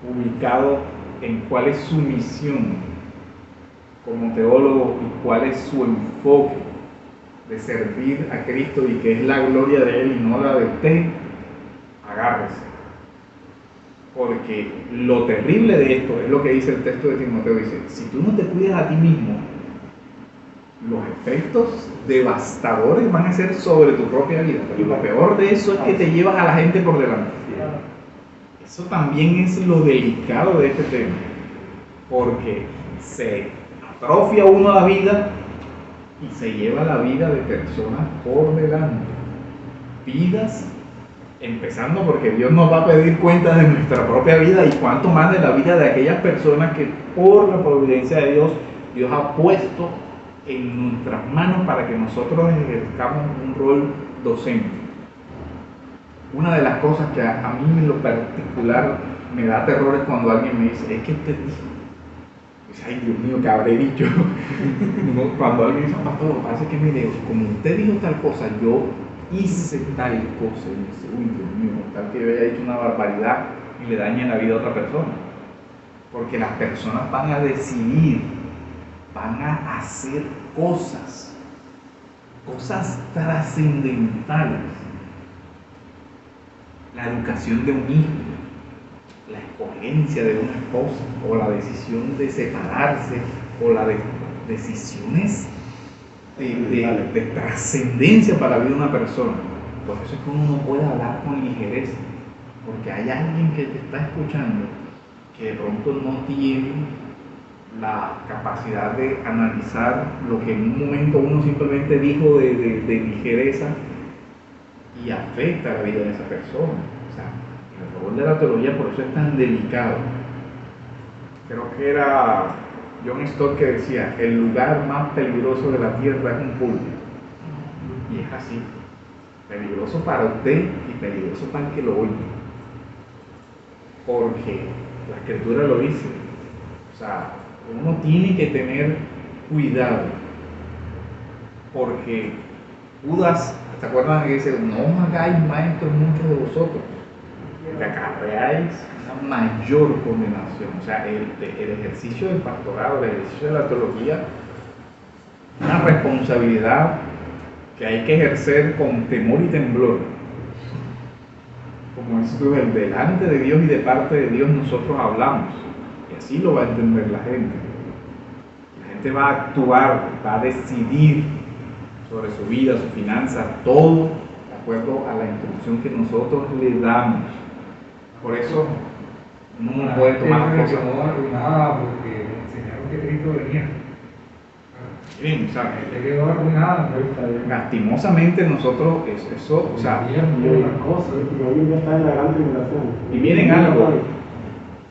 ubicado en cuál es su misión como teólogo y cuál es su enfoque de servir a Cristo y que es la gloria de Él y no la de usted, agárrese. Porque lo terrible de esto es lo que dice el texto de Timoteo, dice, si tú no te cuidas a ti mismo, los efectos devastadores van a ser sobre tu propia vida. Pero lo peor de eso es que te llevas a la gente por delante. Eso también es lo delicado de este tema, porque se atrofia uno la vida y se lleva la vida de personas por delante. Vidas, empezando porque Dios nos va a pedir cuenta de nuestra propia vida y cuánto más de la vida de aquellas personas que por la providencia de Dios, Dios ha puesto en nuestras manos para que nosotros ejerzamos un rol docente. Una de las cosas que a mí en lo particular me da terror es cuando alguien me dice, es que usted dijo, pues, ay Dios mío, ¿qué habré dicho? Cuando alguien dice, pastor, lo que pasa es que mire, como usted dijo tal cosa, yo hice tal cosa, y dice, uy Dios mío, tal que yo haya dicho una barbaridad y le dañe la vida a otra persona. Porque las personas van a decidir, van a hacer cosas trascendentales. La educación de un hijo, la escogencia de una esposa, o la decisión de separarse, o la de decisiones de trascendencia para la vida de una persona. Por eso es que uno no puede hablar con ligereza, porque hay alguien que te está escuchando que de pronto no tiene la capacidad de analizar lo que en un momento uno simplemente dijo de ligereza y afecta la vida de esa persona. O sea, el rol de la teología por eso es tan delicado. Creo que era John Stott que decía, el lugar más peligroso de la tierra es un púlpito. Y es así, peligroso para usted y peligroso para el que lo oye. Porque la Escritura lo dice. O sea, uno tiene que tener cuidado. Porque Judas, ¿se acuerdan que dice, no os hagáis maestros muchos de vosotros? Que acarreáis una mayor condenación. O sea, el ejercicio del pastorado, el ejercicio de la teología, una responsabilidad que hay que ejercer con temor y temblor. Como dice tú, delante de Dios y de parte de Dios nosotros hablamos. Y así lo va a entender la gente. La gente va a actuar, va a decidir sobre su vida, sus finanzas, todo de acuerdo a la instrucción que nosotros le damos. Por eso no puede tomar las cosas. No arruinada porque enseñaron que Cristo venía. Bien, o sea, Se quedó arruinada. lastimosamente nosotros, eso, o sea, Y una cosa, y hoy ya está en la gran tribulación. y miren algo,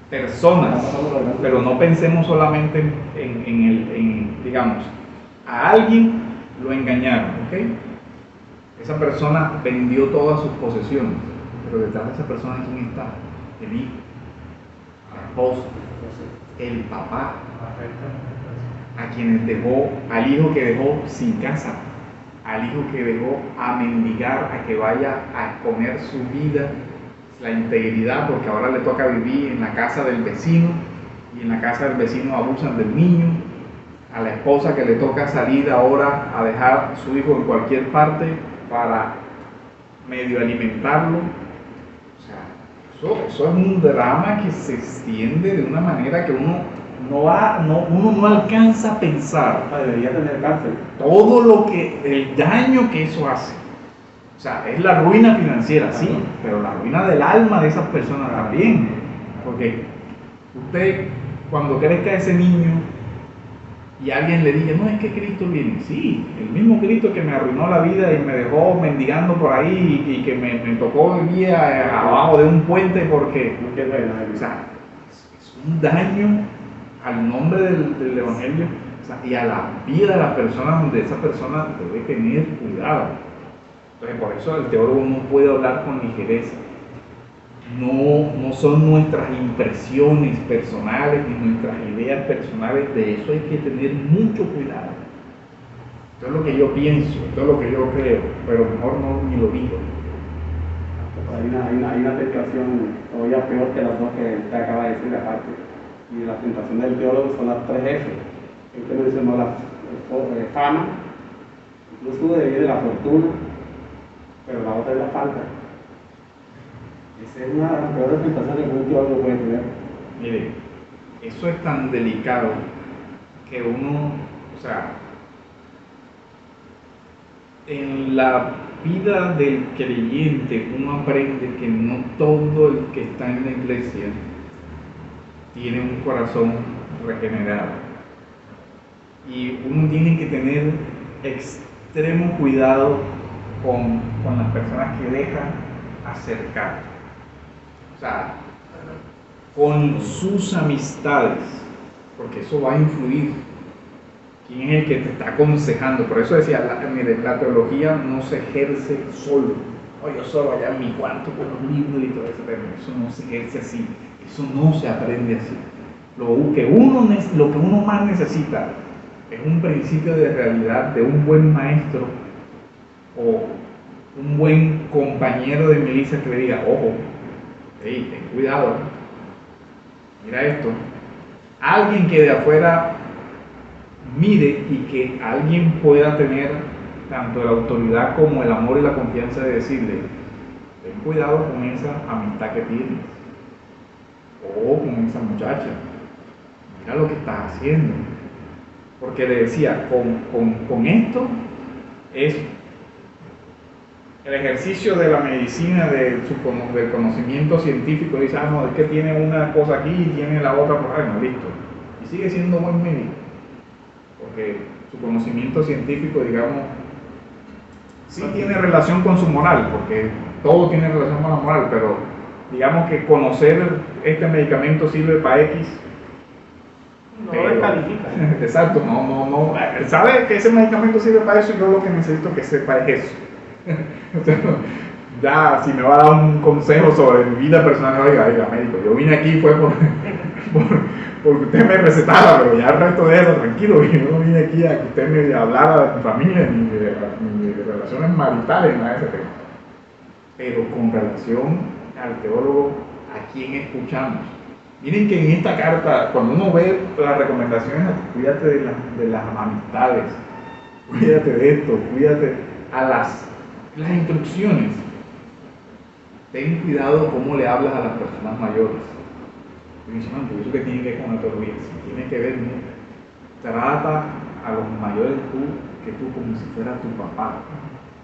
personas, pero no pensemos solamente en digamos, a alguien lo engañaron, ¿ok? Esa persona vendió todas sus posesiones, pero detrás de esa persona, ¿quién está? El hijo, la esposa, el papá, a quienes dejó, al hijo que dejó sin casa, al hijo que dejó a mendigar, a que vaya a exponer su vida, la integridad, porque ahora le toca vivir en la casa del vecino, y en la casa del vecino abusan del niño, a la esposa que le toca salir ahora a dejar a su hijo en cualquier parte para medio alimentarlo. O sea, eso es un drama que se extiende de una manera que uno no alcanza a pensar. Debería tener cárcel. Todo lo que, el daño que eso hace. O sea, es la ruina financiera, sí, pero la ruina del alma de esas personas también. Porque usted, cuando crezca ese niño y alguien le diga, no, es que Cristo viene, sí, el mismo Cristo que me arruinó la vida y me dejó mendigando por ahí y que me tocó vivir abajo de un puente porque, o sea, es un daño al nombre del Evangelio, o sea, y a la vida de la persona, donde esa persona debe tener cuidado. Entonces, por eso el teólogo no puede hablar con ligereza. No son nuestras impresiones personales ni nuestras ideas personales, de eso hay que tener mucho cuidado. Esto es lo que yo pienso, esto es lo que yo creo, pero mejor no ni lo digo. Hay una tentación todavía peor que las dos que te acaba de decir aparte. Y la tentación del teólogo son las 3 F. Él mencionó la fama, incluso viene la fortuna, pero la otra es la falta. Esa es una de las peores tentaciones que un teólogo puede tener. Mire, eso es tan delicado que uno, o sea, en la vida del creyente uno aprende que no todo el que está en la iglesia tiene un corazón regenerado. Y uno tiene que tener extremo cuidado con las personas que dejan acercar. O sea, con sus amistades, porque eso va a influir. ¿Quién es el que te está aconsejando? Por eso decía, la teología no se ejerce solo. Yo solo allá en mi cuarto con los libros y todo eso, pero eso no se ejerce así. Eso no se aprende así. Lo que uno más necesita es un principio de realidad de un buen maestro o un buen compañero de milicia que le diga, ojo, hey, ten cuidado, mira esto. Alguien que de afuera mire y que alguien pueda tener tanto la autoridad como el amor y la confianza de decirle, ten cuidado con esa amistad que tienes, o con esa muchacha, mira lo que estás haciendo, Porque le decía, con esto es el ejercicio de la medicina, del conocimiento científico. Dice, ah, no, es que tiene una cosa aquí y tiene la otra por ahí, no, listo. Y sigue siendo buen médico. Porque su conocimiento científico, digamos, sí tiene relación con su moral, porque todo tiene relación con la moral, pero digamos que conocer este medicamento sirve para X. No lo descalifica. Exacto, no. Él sabe que ese medicamento sirve para eso y yo lo que necesito que sepa es eso. Ya, si me va a dar un consejo sobre mi vida personal, oiga, médico, yo vine aquí fue porque usted me recetara, pero ya el resto de eso, tranquilo, yo no vine aquí a que usted me hablara de mi familia ni de relaciones maritales, nada de ese tema. Pero con relación al teólogo, ¿a quién escuchamos? Miren que en esta carta, cuando uno ve las recomendaciones, cuídate de las amistades, cuídate de esto, cuídate a las instrucciones. Ten cuidado cómo le hablas a las personas mayores. Y dice, man, ¿eso qué tiene que ver con la teología? Si tiene que ver, ¿no? Trata a los mayores que tú como si fuera tu papá.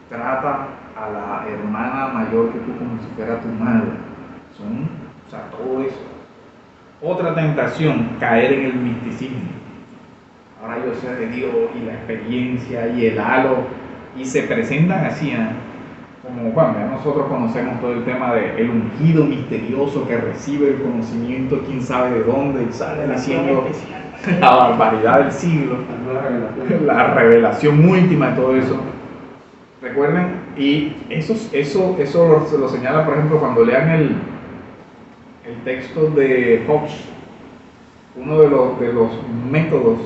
Trata a la hermana mayor que tú como si fuera tu madre. Todo eso. Otra tentación, caer en el misticismo. Ahora yo sé de Dios y la experiencia y el halo, y se presentan así, como bueno, ya nosotros conocemos todo el tema del ungido misterioso que recibe el conocimiento, quién sabe de dónde, y sale diciendo la barbaridad del siglo, la revelación muy íntima de todo eso. Recuerden, y eso lo señala, por ejemplo, cuando lean el texto de Hobbes. Uno de los métodos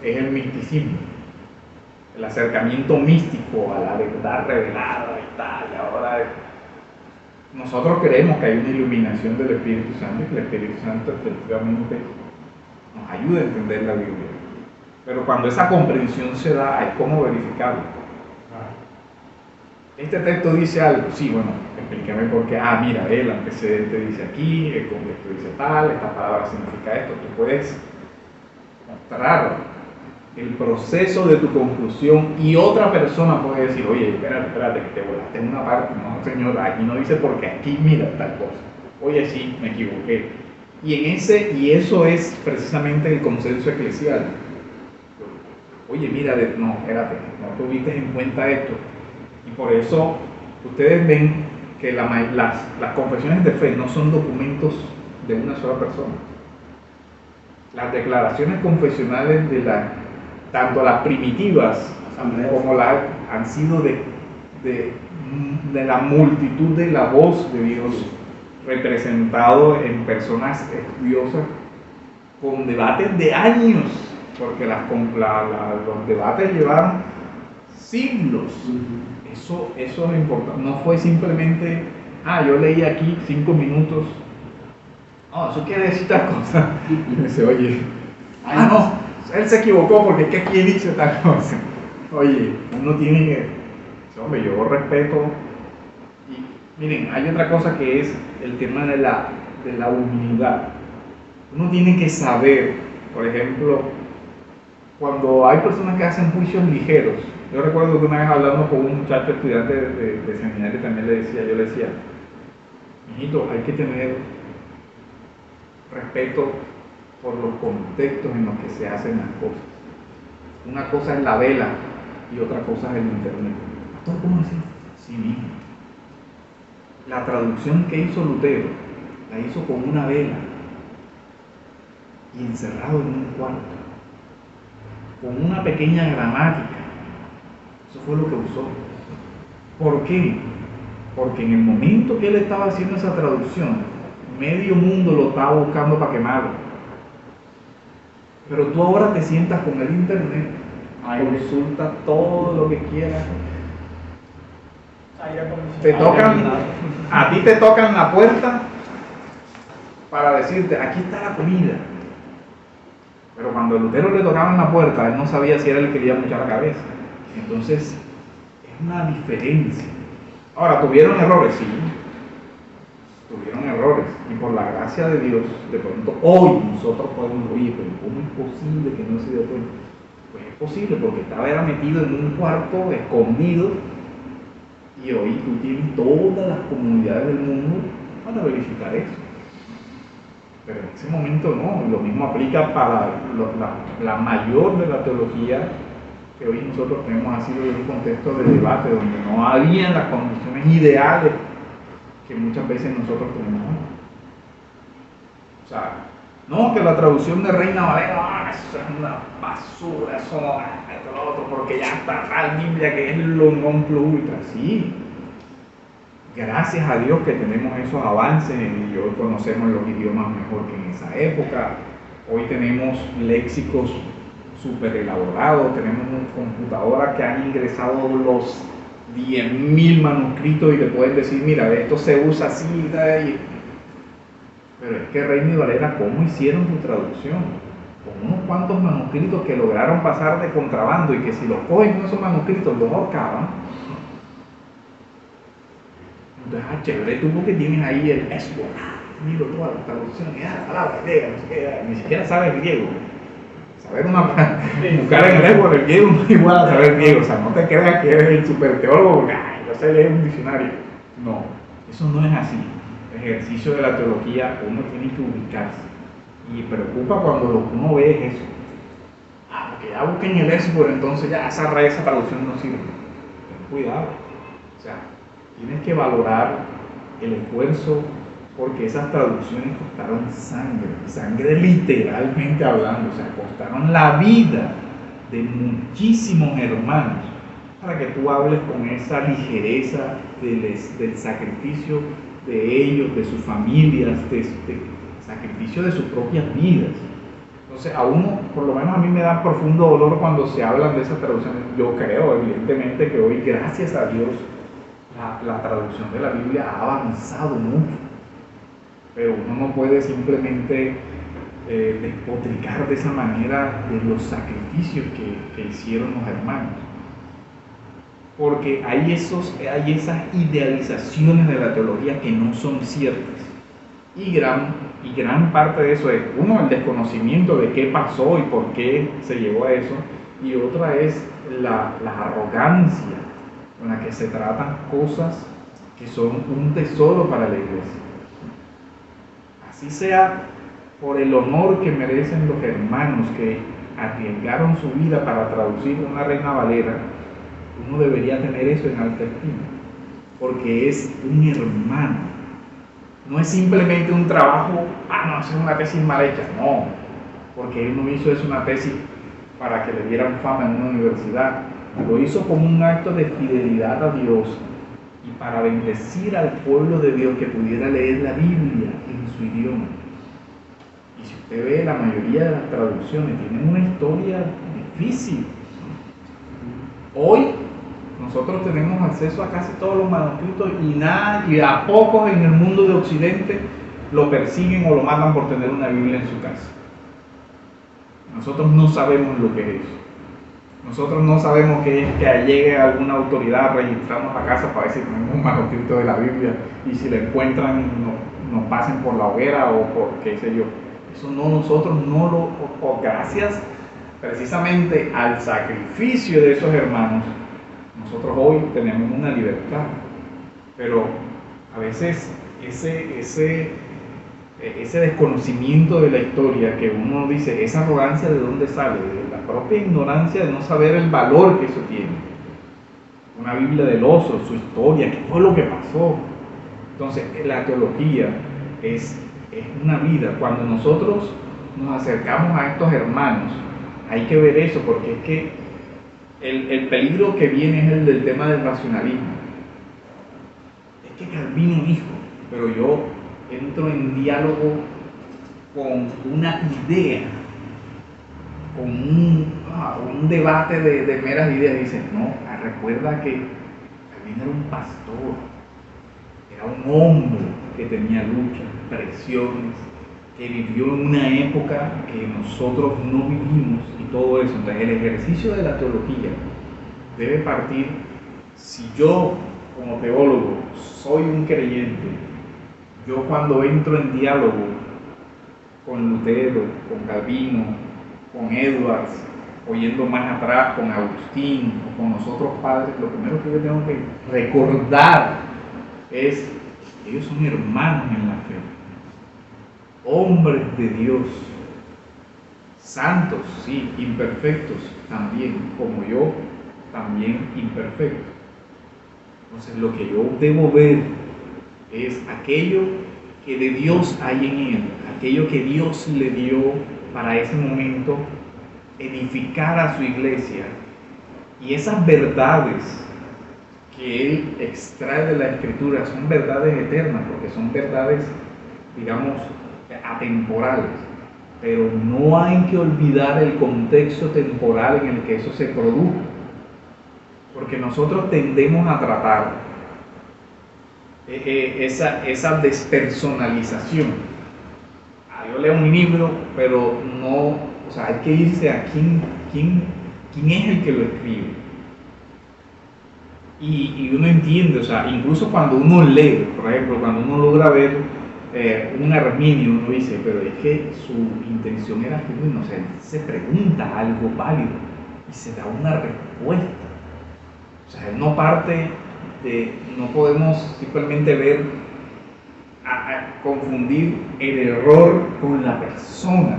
es el misticismo, el acercamiento místico a la verdad revelada y tal. Y ahora nosotros creemos que hay una iluminación del Espíritu Santo y que el Espíritu Santo efectivamente nos ayuda a entender la Biblia. Pero cuando esa comprensión se da, hay cómo verificarlo. Este texto dice algo, sí, bueno, explícame por qué. Ah, mira, el antecedente dice aquí, el contexto dice tal, esta palabra significa esto. Tú puedes mostrar el proceso de tu conclusión y otra persona puede decir, oye, espérate, que te volaste en una parte. No, señor, aquí no dice porque aquí mira tal cosa. Oye, sí, me equivoqué. Y eso es precisamente el consenso eclesial. Oye, mira, no, espérate, no tuviste en cuenta esto. Y por eso ustedes ven que las confesiones de fe no son documentos de una sola persona. Las declaraciones confesionales tanto las primitivas como las han sido de la multitud de la voz de Dios representado en personas estudiosas con debates de años, porque los debates llevaron siglos. Eso es importante. No fue simplemente, yo leí aquí 5 minutos. No, eso quiere decir tal cosa. Y dice, oye, no, él se equivocó porque es que aquí dice tal cosa. Oye, uno tiene que, hombre, yo respeto. Y miren, hay otra cosa que es el tema de la humildad. Uno tiene que saber, por ejemplo, cuando hay personas que hacen juicios ligeros. Yo recuerdo que una vez hablando con un muchacho estudiante de seminario también yo le decía, mijito, hay que tener respeto por los contextos en los que se hacen las cosas. Una cosa es la vela y otra cosa es el internet. ¿Cómo así? Sí mismo. La traducción que hizo Lutero la hizo con una vela y encerrado en un cuarto, con una pequeña gramática. Eso fue lo que usó. ¿Por qué? Porque en el momento que él estaba haciendo esa traducción, medio mundo lo estaba buscando para quemarlo. Pero tú ahora te sientas con el internet, consulta todo lo que quieras. A ti te tocan la puerta para decirte, aquí está la comida. Pero cuando a Lutero le tocaban la puerta, él no sabía si era el que quería muchar la cabeza. Entonces, es una diferencia. Ahora, ¿tuvieron errores? Sí. Tuvieron errores. Y por la gracia de Dios, de pronto hoy nosotros podemos oír, pero ¿cómo es posible que no se dio cuenta? Pues es posible, porque era metido en un cuarto escondido y hoy tú tienes todas las comunidades del mundo para verificar eso. Pero en ese momento no, y lo mismo aplica para la mayor de la teología que hoy nosotros tenemos, ha sido en un contexto de debate donde no habían las condiciones ideales que muchas veces nosotros tenemos hoy. O sea, no, que la traducción de Reina Valera, eso es una basura, eso no, esto, lo otro, porque ya está tal Biblia que es lo non plus ultra. Sí, gracias a Dios que tenemos esos avances y hoy conocemos los idiomas mejor que en esa época. Hoy tenemos léxicos súper elaborados, tenemos una computadora que han ingresado los 10.000 manuscritos y te pueden decir, mira, esto se usa así, pero es que Reina y Valera, ¿cómo hicieron su traducción? Con unos cuantos manuscritos que lograron pasar de contrabando y que si los cogen con esos manuscritos los ahorcaban. Entonces, chévere, tú porque tienes ahí el eso, miro todas las traducciones, palabras griegas, no sé qué, ni siquiera sabes griego. Saber buscar en el Esword el griego no es igual a saber griego, o sea, no te creas que eres el super teólogo, yo sé leer un diccionario. No, eso no es así. El ejercicio de la teología, uno tiene que ubicarse. Y preocupa cuando lo que uno ve es eso. Porque ya busquen el Esword, entonces ya esa traducción no sirve. Ten cuidado. O sea, tienes que valorar el esfuerzo, porque esas traducciones costaron sangre literalmente hablando, o sea, costaron la vida de muchísimos hermanos, para que tú hables con esa ligereza del sacrificio de ellos, de sus familias, del sacrificio de sus propias vidas. Entonces, a uno, por lo menos a mí me da profundo dolor cuando se hablan de esas traducciones. Yo creo, evidentemente, que hoy, gracias a Dios, la traducción de la Biblia ha avanzado mucho, pero uno no puede simplemente despotricar de esa manera de los sacrificios que hicieron los hermanos, porque hay esas idealizaciones de la teología que no son ciertas, y gran parte de eso es, uno, el desconocimiento de qué pasó y por qué se llegó a eso, y otra es la arrogancia con la que se tratan cosas que son un tesoro para la iglesia. Así sea por el honor que merecen los hermanos que arriesgaron su vida para traducir una Reina Valera, uno debería tener eso en alta estima, porque es un hermano. No es simplemente un trabajo, no, es una tesis mal hecha, no, porque él no hizo eso una tesis para que le dieran fama en una universidad. Lo hizo como un acto de fidelidad a Dios y para bendecir al pueblo de Dios que pudiera leer la Biblia en su idioma. Y si usted ve, la mayoría de las traducciones tienen una historia difícil. Hoy nosotros tenemos acceso a casi todos los manuscritos y a pocos en el mundo de Occidente lo persiguen o lo matan por tener una Biblia en su casa. Nosotros no sabemos lo que es eso. Nosotros no sabemos que es que llegue alguna autoridad a registrarnos a casa para ver si tenemos un manuscrito de la Biblia y si la encuentran nos pasen por la hoguera o por qué sé yo. Eso no, nosotros no o gracias precisamente al sacrificio de esos hermanos, nosotros hoy tenemos una libertad. Pero a veces ese desconocimiento de la historia, que uno dice, esa arrogancia de dónde sale, de la propia ignorancia de no saber el valor que eso tiene. Una Biblia del oso, su historia, qué fue lo que pasó. Entonces, la teología es una vida. Cuando nosotros nos acercamos a estos hermanos, hay que ver eso, porque es que el peligro que viene es el del tema del racionalismo. Es que Calvino dijo, pero yo entro en diálogo con una idea, con un debate de meras ideas. Dicen, no, recuerda que Calvino era un pastor, era un hombre que tenía luchas, presiones, que vivió en una época que nosotros no vivimos y todo eso. Entonces el ejercicio de la teología debe partir, si yo como teólogo soy un creyente, yo cuando entro en diálogo con Lutero, con Calvino, con Edwards, oyendo más atrás con Agustín o con los otros padres, lo primero que yo tengo que recordar es: ellos son hermanos en la fe, hombres de Dios, santos, sí, imperfectos también, como yo, también imperfecto. Entonces lo que yo debo ver es aquello que de Dios hay en él, aquello que Dios le dio para ese momento, edificar a su iglesia, y esas verdades que él extrae de la Escritura son verdades eternas, porque son verdades, digamos, atemporales, pero no hay que olvidar el contexto temporal en el que eso se produjo, porque nosotros tendemos a tratar esa despersonalización. Yo leo un libro, pero no, o sea, hay que irse a quién es el que lo escribe. Y uno entiende, o sea, incluso cuando uno lee, por ejemplo, cuando uno logra ver un Arminio, uno dice, pero es que su intención era genuina, o sea, él se pregunta algo válido y se da una respuesta. O sea, él no parte de, no podemos simplemente ver, confundir el error con la persona.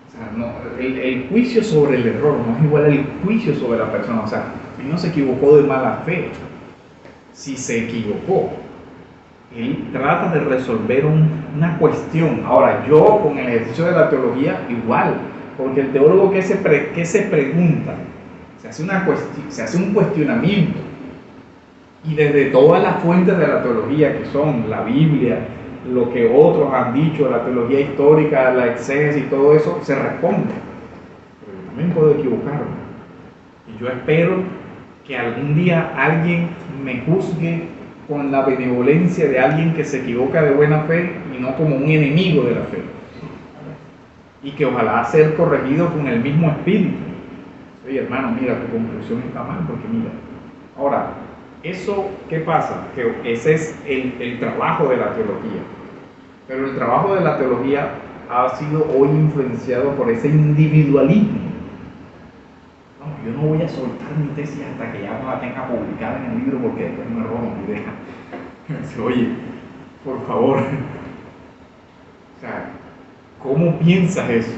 O sea, no, el juicio sobre el error no es igual al juicio sobre la persona. O sea, él no se equivocó de mala fe. Si se equivocó, él trata de resolver una cuestión. Ahora, yo con el ejercicio de la teología igual, porque el teólogo que se pregunta, se hace un cuestionamiento, y desde todas las fuentes de la teología, que son la Biblia, lo que otros han dicho, la teología histórica, la exégesis y todo eso, se responde. Pero yo también puedo equivocarme, y yo espero que algún día alguien me juzgue con la benevolencia de alguien que se equivoca de buena fe y no como un enemigo de la fe, y que ojalá ser corregido con el mismo espíritu. Oye, hermano, mira, tu conclusión está mal, porque mira. Ahora, ¿eso qué pasa? Que ese es el trabajo de la teología. Pero el trabajo de la teología ha sido hoy influenciado por ese individualismo. No, yo no voy a soltar mi tesis hasta que ya no la tenga publicada en el libro, porque después me roban mi idea. Dice, oye, por favor. O sea, ¿cómo piensas eso?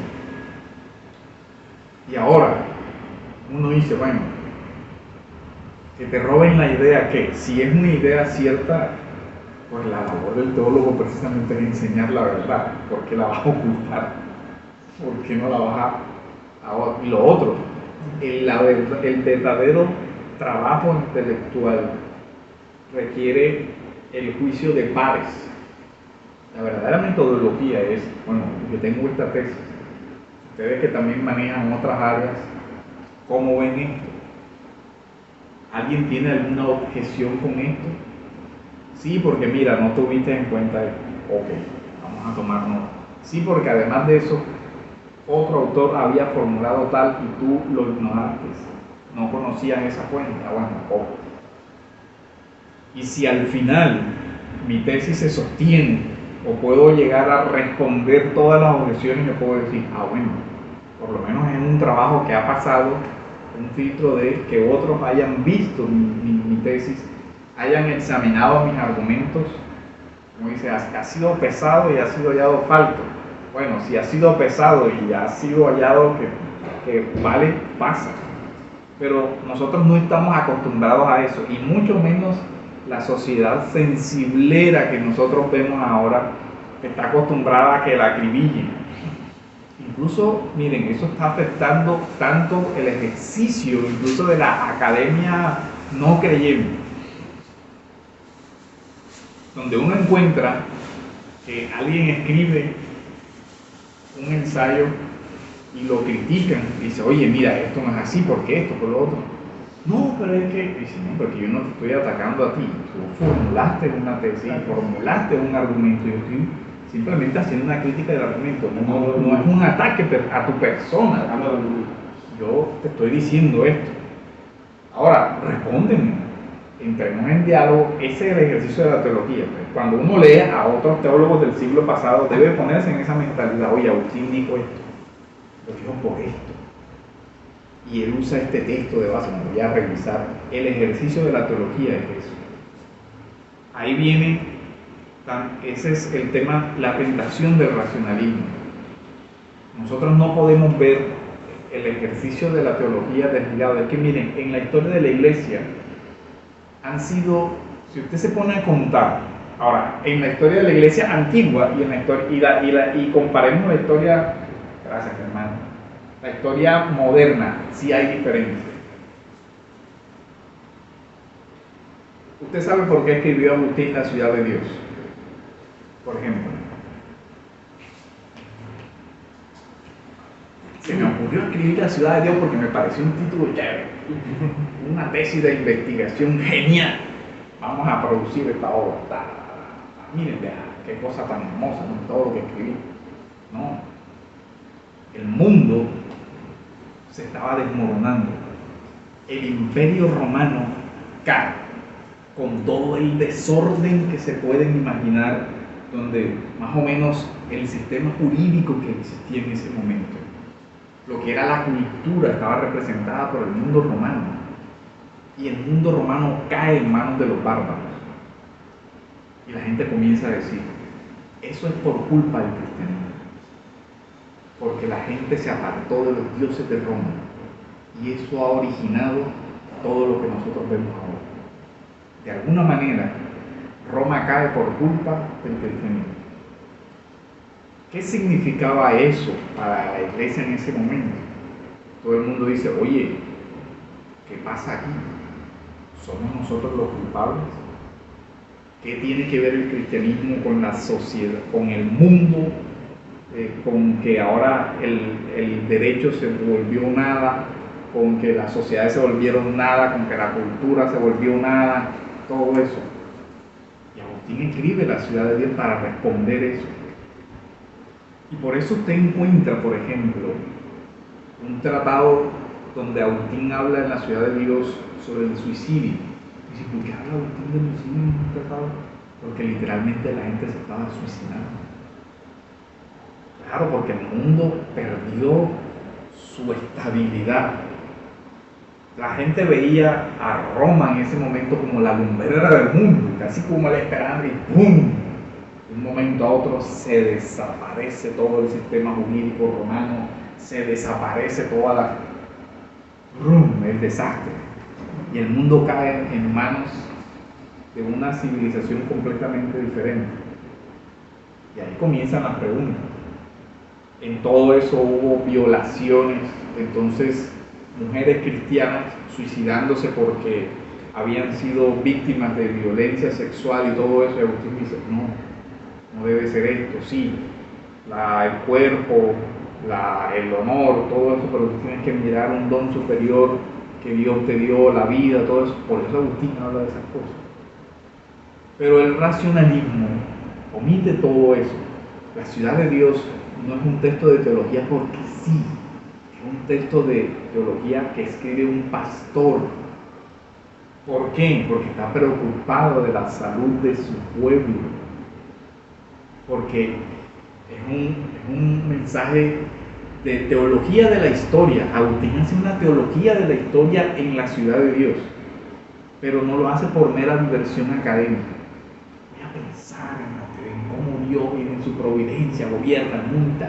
Y ahora, uno dice, bueno, que te roben la idea, que si es una idea cierta, pues la labor del teólogo precisamente es enseñar la verdad. ¿Por qué la vas a ocultar? ¿Por qué no la vas a...? Y lo otro, el verdadero trabajo intelectual requiere el juicio de pares. La verdadera metodología es, bueno, yo tengo esta tesis, ustedes que también manejan otras áreas, ¿cómo ven esto? ¿Alguien tiene alguna objeción con esto? Sí, porque mira, no tuviste en cuenta esto. Ok, vamos a tomar nota. Sí, porque además de eso, otro autor había formulado tal y tú lo ignoraste. No conocías esa fuente. Bueno, ok. Y si al final mi tesis se sostiene o puedo llegar a responder todas las objeciones, yo puedo decir, bueno, por lo menos es un trabajo que ha pasado un filtro de que otros hayan visto mi tesis, hayan examinado mis argumentos, como dice, ha sido pesado y ha sido hallado falto. Bueno, si ha sido pesado y ha sido hallado que vale, pasa. Pero nosotros no estamos acostumbrados a eso, y mucho menos la sociedad sensiblera que nosotros vemos ahora está acostumbrada a que la acribillen. Incluso, miren, eso está afectando tanto el ejercicio, incluso de la academia no creyente, donde uno encuentra que alguien escribe un ensayo y lo critican, y dice, oye, mira, esto no es así, ¿por qué esto, por lo otro? No, pero es que, dice, no, porque yo no te estoy atacando a ti, tú formulaste una tesis, formulaste un argumento, yo estoy simplemente haciendo una crítica del argumento, no es un ataque a tu persona. Yo te estoy diciendo esto. Ahora, respóndeme, entremos en diálogo. Ese es el ejercicio de la teología. Cuando uno lee a otros teólogos del siglo pasado, debe ponerse en esa mentalidad. Oye, Agustín dijo esto. lo dijo por esto. Y él usa este texto de base, me voy a revisar. El ejercicio de la teología es eso. Ahí viene, ese es el tema, la tentación del racionalismo. Nosotros no podemos ver el ejercicio de la teología desligado. Es que miren, en la historia de la iglesia han sido, si usted se pone a contar, ahora, en la historia de la iglesia antigua y en la historia, y comparemos la historia, gracias hermano, la historia moderna, sí hay diferencia. ¿Usted sabe por qué escribió Agustín La ciudad de Dios? Por ejemplo. Se me ocurrió escribir La ciudad de Dios porque me pareció un título chévere. Una tesis de investigación genial. Vamos a producir esta obra. Miren, qué cosa tan hermosa, ¿no? Todo lo que escribí. No. El mundo se estaba desmoronando. El imperio romano cae con todo el desorden que se pueden imaginar, donde más o menos el sistema jurídico que existía en ese momento, lo que era la cultura, estaba representada por el mundo romano, y el mundo romano cae en manos de los bárbaros, y la gente comienza a decir, eso es por culpa del cristianismo, porque la gente se apartó de los dioses de Roma, y eso ha originado todo lo que nosotros vemos ahora. De alguna manera, Roma cae por culpa del cristianismo. ¿Qué significaba eso para la iglesia en ese momento? Todo el mundo dice, oye, ¿qué pasa aquí? ¿Somos nosotros los culpables? ¿Qué tiene que ver el cristianismo con la sociedad, con el mundo, con que ahora el derecho se volvió nada, con que las sociedades se volvieron nada, con que la cultura se volvió nada? Todo eso. Y Agustín escribe La ciudad de Dios para responder eso. Y por eso usted encuentra, por ejemplo, un tratado donde Agustín habla en La ciudad de Dios sobre el suicidio. Y dice, ¿por qué habla Agustín del suicidio en un tratado? Porque literalmente la gente se estaba suicidando. Claro, porque el mundo perdió su estabilidad. La gente veía a Roma en ese momento como la lumbrera del mundo, casi como la esperanza, y ¡pum! De un momento a otro se desaparece todo el sistema jurídico romano, se desaparece toda la... ¡Rum! El desastre. Y el mundo cae en manos de una civilización completamente diferente. Y ahí comienzan las preguntas. En todo eso hubo violaciones, entonces mujeres cristianas suicidándose porque habían sido víctimas de violencia sexual y todo eso, y Agustín dice, no debe ser esto, sí, el cuerpo, el honor, todo eso, pero tú tienes que mirar un don superior que Dios te dio, la vida, todo eso. Por eso Agustín habla de esas cosas. Pero el racionalismo omite todo eso. La ciudad de Dios no es un texto de teología porque sí, es un texto de teología que escribe un pastor. ¿Por qué? Porque está preocupado de la salud de su pueblo. Porque es un mensaje de teología de la historia. Agustín hace una teología de la historia en la ciudad de Dios, pero no lo hace por mera diversión académica. Voy a pensar en cómo Dios en su providencia gobierna el mundo.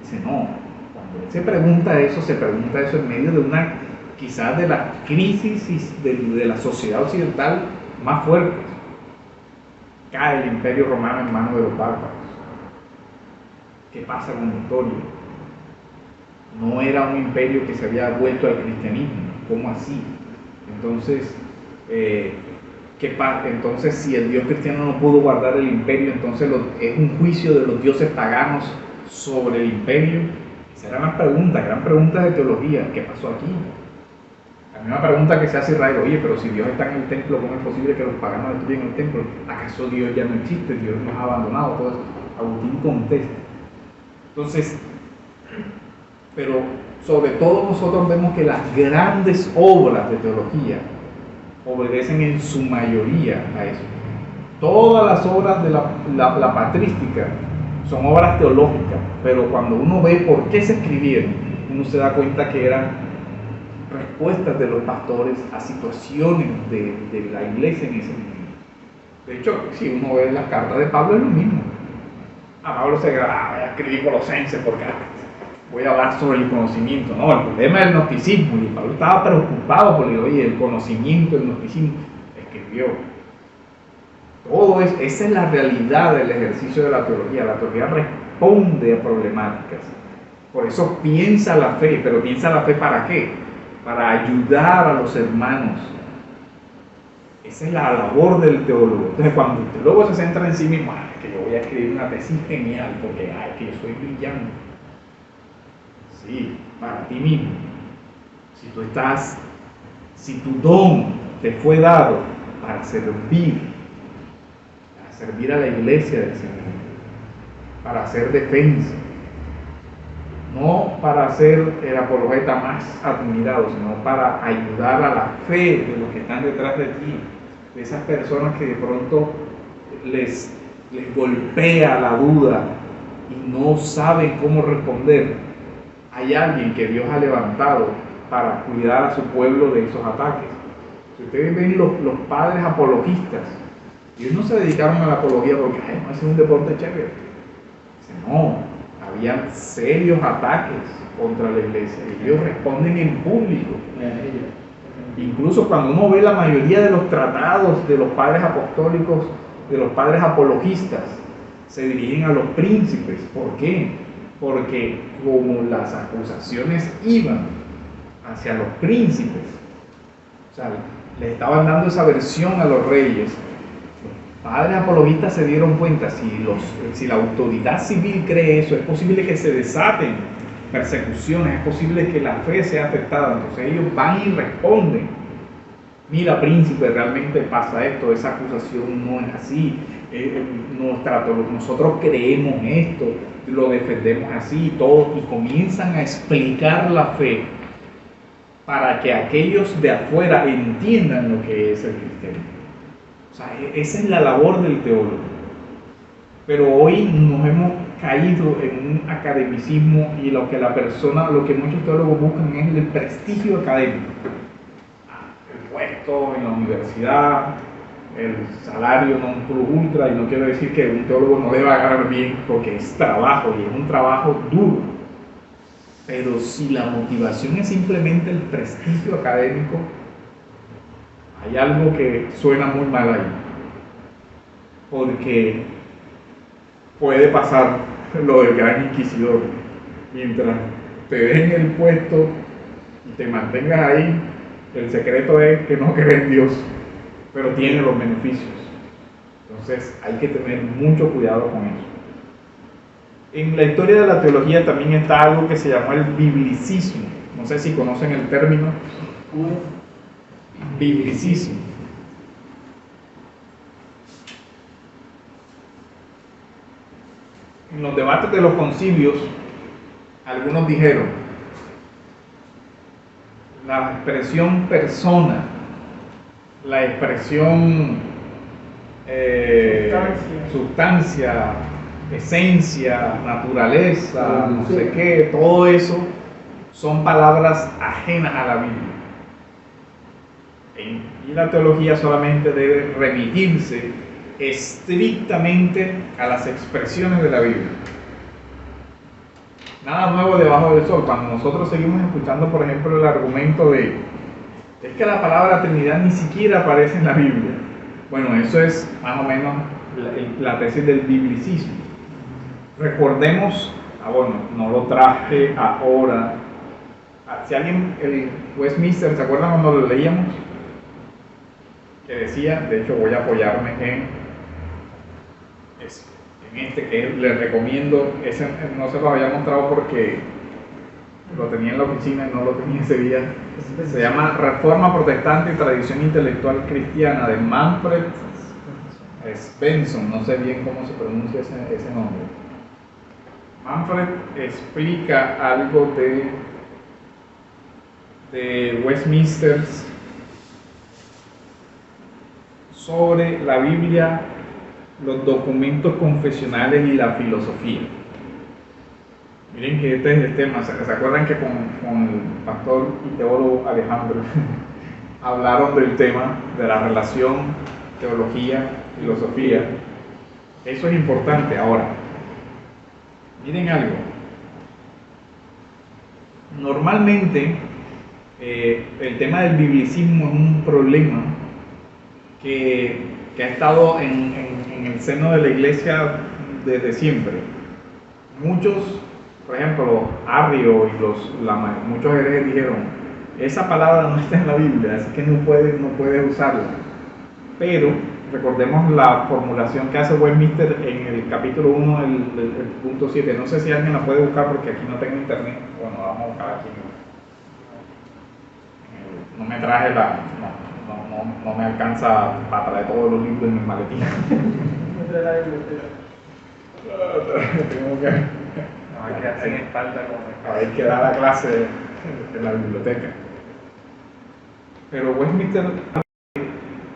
Dice, no, cuando él se pregunta eso en medio de una, quizás de la crisis de la sociedad occidental más fuerte. Cae el imperio romano en manos de los bárbaros. ¿Qué pasa con la historia? No era un imperio que se había vuelto al cristianismo. ¿Cómo así? Entonces, entonces si el Dios cristiano no pudo guardar el imperio, entonces es un juicio de los dioses paganos sobre el imperio. Esa era una pregunta, gran pregunta de teología. ¿Qué pasó aquí? La misma pregunta que se hace Israel, oye, pero si Dios está en el templo, ¿cómo es posible que los paganos destruyan el templo? ¿Acaso Dios ya no existe? ¿Dios nos ha abandonado? Todo eso. Agustín contesta. Entonces, pero sobre todo nosotros vemos que las grandes obras de teología obedecen en su mayoría a eso. Todas las obras de la patrística son obras teológicas, pero cuando uno ve por qué se escribieron, uno se da cuenta que eran respuestas de los pastores a situaciones de la iglesia en ese momento. De hecho, si uno ve las cartas de Pablo es lo mismo. A Pablo se graba, voy a escribir Colosenses porque voy a hablar sobre el conocimiento. No, el problema es el gnosticismo, y Pablo estaba preocupado por el conocimiento, el gnosticismo. Escribió. Todo es, esa es la realidad del ejercicio de la teología. La teología responde a problemáticas. Por eso piensa la fe, pero piensa la fe ¿para qué? Para ayudar a los hermanos. Esa es la labor del teólogo. Entonces, cuando el teólogo se centra en sí mismo, es que yo voy a escribir una tesis genial porque que yo soy brillante. Sí, para ti mismo. Si tu don te fue dado para servir a la iglesia del Señor, para hacer defensa, no para ser el apologeta más admirado, sino para ayudar a la fe de los que están detrás de ti, de esas personas que de pronto les golpea la duda y no saben cómo responder. Hay alguien que Dios ha levantado para cuidar a su pueblo de esos ataques. Si ustedes ven los padres apologistas, ellos no se dedicaron a la apología porque no es un deporte chévere. No, había serios ataques contra la iglesia y ellos responden en público. Incluso cuando uno ve la mayoría de los tratados de los padres apostólicos, de los padres apologistas, se dirigen a los príncipes. ¿Por qué? Porque como las acusaciones iban hacia los príncipes, o sea, le estaban dando esa versión a los reyes, los padres apologistas se dieron cuenta, si la autoridad civil cree eso, es posible que se desaten persecuciones, es posible que la fe sea afectada. Entonces ellos van y responden: mira, príncipe, realmente pasa esto, esa acusación no es así, nosotros creemos esto, lo defendemos así y todo, y comienzan a explicar la fe para que aquellos de afuera entiendan lo que es el cristianismo. O sea, esa es la labor del teólogo. Pero hoy nos hemos caído en un academicismo, y lo que muchos teólogos buscan es el prestigio académico. El puesto en la universidad, el salario non plus ultra, y no quiero decir que un teólogo no deba ganar bien, porque es trabajo y es un trabajo duro. Pero si la motivación es simplemente el prestigio académico, hay algo que suena muy mal ahí. Porque puede pasar lo del gran inquisidor. Mientras te den el puesto y te mantengas ahí, el secreto es que no crees en Dios, pero tiene los beneficios. Entonces hay que tener mucho cuidado con eso. En la historia de la teología también está algo que se llamó el biblicismo. No sé si conocen el término. Biblicismo. En los debates de los concilios, algunos dijeron: la expresión persona, la expresión sustancia, esencia, naturaleza, no sé qué, todo eso son palabras ajenas a la Biblia. Y la teología solamente debe remitirse estrictamente a las expresiones de la Biblia. Nada nuevo debajo del sol. Cuando nosotros seguimos escuchando, por ejemplo, el argumento de es que la palabra Trinidad ni siquiera aparece en la Biblia. Bueno, eso es más o menos la tesis del biblicismo. Recordemos, no lo traje ahora. Si alguien, el Westminster, ¿se acuerdan cuando lo leíamos? Que decía, de hecho voy a apoyarme en este que les recomiendo. Ese no se lo había mostrado porque lo tenía en la oficina y no lo tenía ese día. Se llama Reforma Protestante y Tradición Intelectual Cristiana, de Manfred Svensson. No sé bien cómo se pronuncia ese nombre. Manfred explica algo de Westminster sobre la Biblia los documentos confesionales y la filosofía. Miren que este es el tema. ¿Se acuerdan que con el pastor y teólogo Alejandro hablaron del tema de la relación teología-filosofía? Eso es importante. Ahora, miren algo. Normalmente, el tema del biblicismo es un problema que ha estado en el seno de la iglesia desde siempre. Muchos, por ejemplo, Arrio y muchos herejes dijeron, esa palabra no está en la Biblia, así que no puedes usarla. Pero recordemos la formulación que hace Westminster en el capítulo 1, el punto 7. No sé si alguien la puede buscar porque aquí no tengo internet. Bueno, vamos a buscar aquí. No me traje no me alcanza para traer todos los libros en mi maletín. Entre la biblioteca. Tengo que Hay que hacer espalda como hay que dar la clase en la biblioteca. Pero Westminster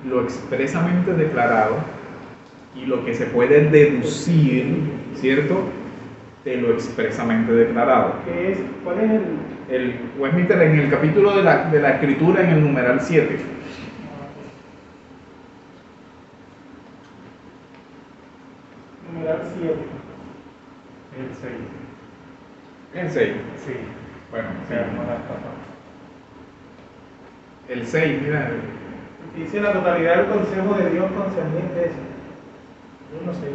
lo expresamente declarado y lo que se puede deducir, ¿cierto? De lo expresamente declarado. ¿Cuál es El Westminster en el capítulo de la escritura en el numeral 7. numeral 7? El 6. El 6. Sí. Bueno, Se armó la tapa. el 6, mira. Dice la totalidad del consejo de Dios concerniente a eso. Yo no sé.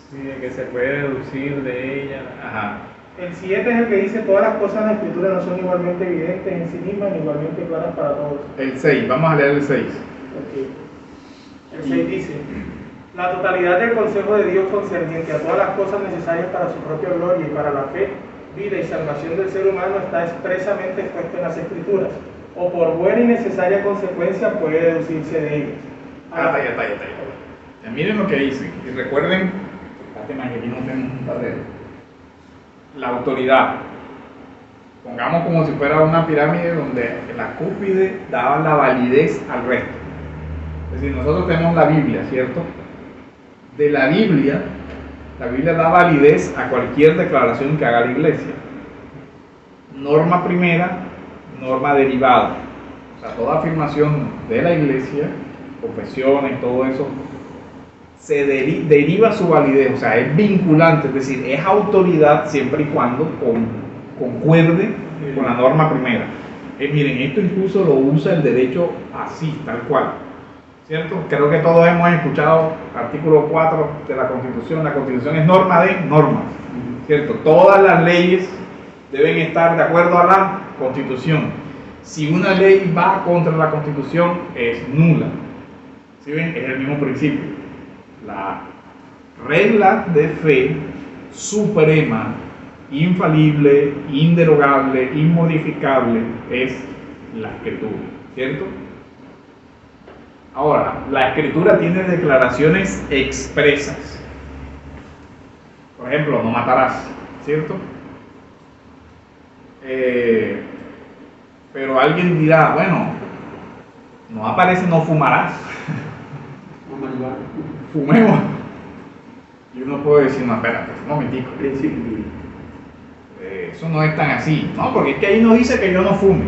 Sí, de que se puede deducir de ella. Ajá. El 7 es el que dice todas las cosas de la escritura no son igualmente evidentes en sí mismas ni igualmente claras para todos. El 6, vamos a leer el 6. El 6 dice, la totalidad del consejo de Dios concerniente a todas las cosas necesarias para su propia gloria y para la fe, vida y salvación del ser humano está expresamente expuesto en las escrituras, o por buena y necesaria consecuencia puede deducirse de ellas. Ya miren lo que dice, y recuerden, que aquí no tenemos un tablero. La autoridad. Pongamos como si fuera una pirámide donde la cúspide daba la validez al resto. Es decir, nosotros tenemos la Biblia, ¿cierto? De la Biblia da validez a cualquier declaración que haga la iglesia. Norma primera, norma derivada. O sea, toda afirmación de la iglesia, confesiones, todo eso, se deriva su validez, o sea, es vinculante, es decir, es autoridad siempre y cuando concuerde con la norma primera. Miren, esto incluso lo usa el derecho así, tal cual, ¿cierto? Creo que todos hemos escuchado artículo 4 de la Constitución. La Constitución es norma de normas, ¿cierto? Todas las leyes deben estar de acuerdo a la Constitución. Si una ley va contra la Constitución, es nula. ¿Sí ven? Es el mismo principio. La regla de fe suprema, infalible, inderogable, inmodificable es la escritura, ¿cierto? Ahora, la escritura tiene declaraciones expresas. Por ejemplo, no matarás, ¿cierto? Pero alguien dirá, bueno, no aparece no fumarás. Fumemos. Y uno puede decir, no, espérate, un momentico. Eso no es tan así. No, porque es que ahí no dice que yo no fume.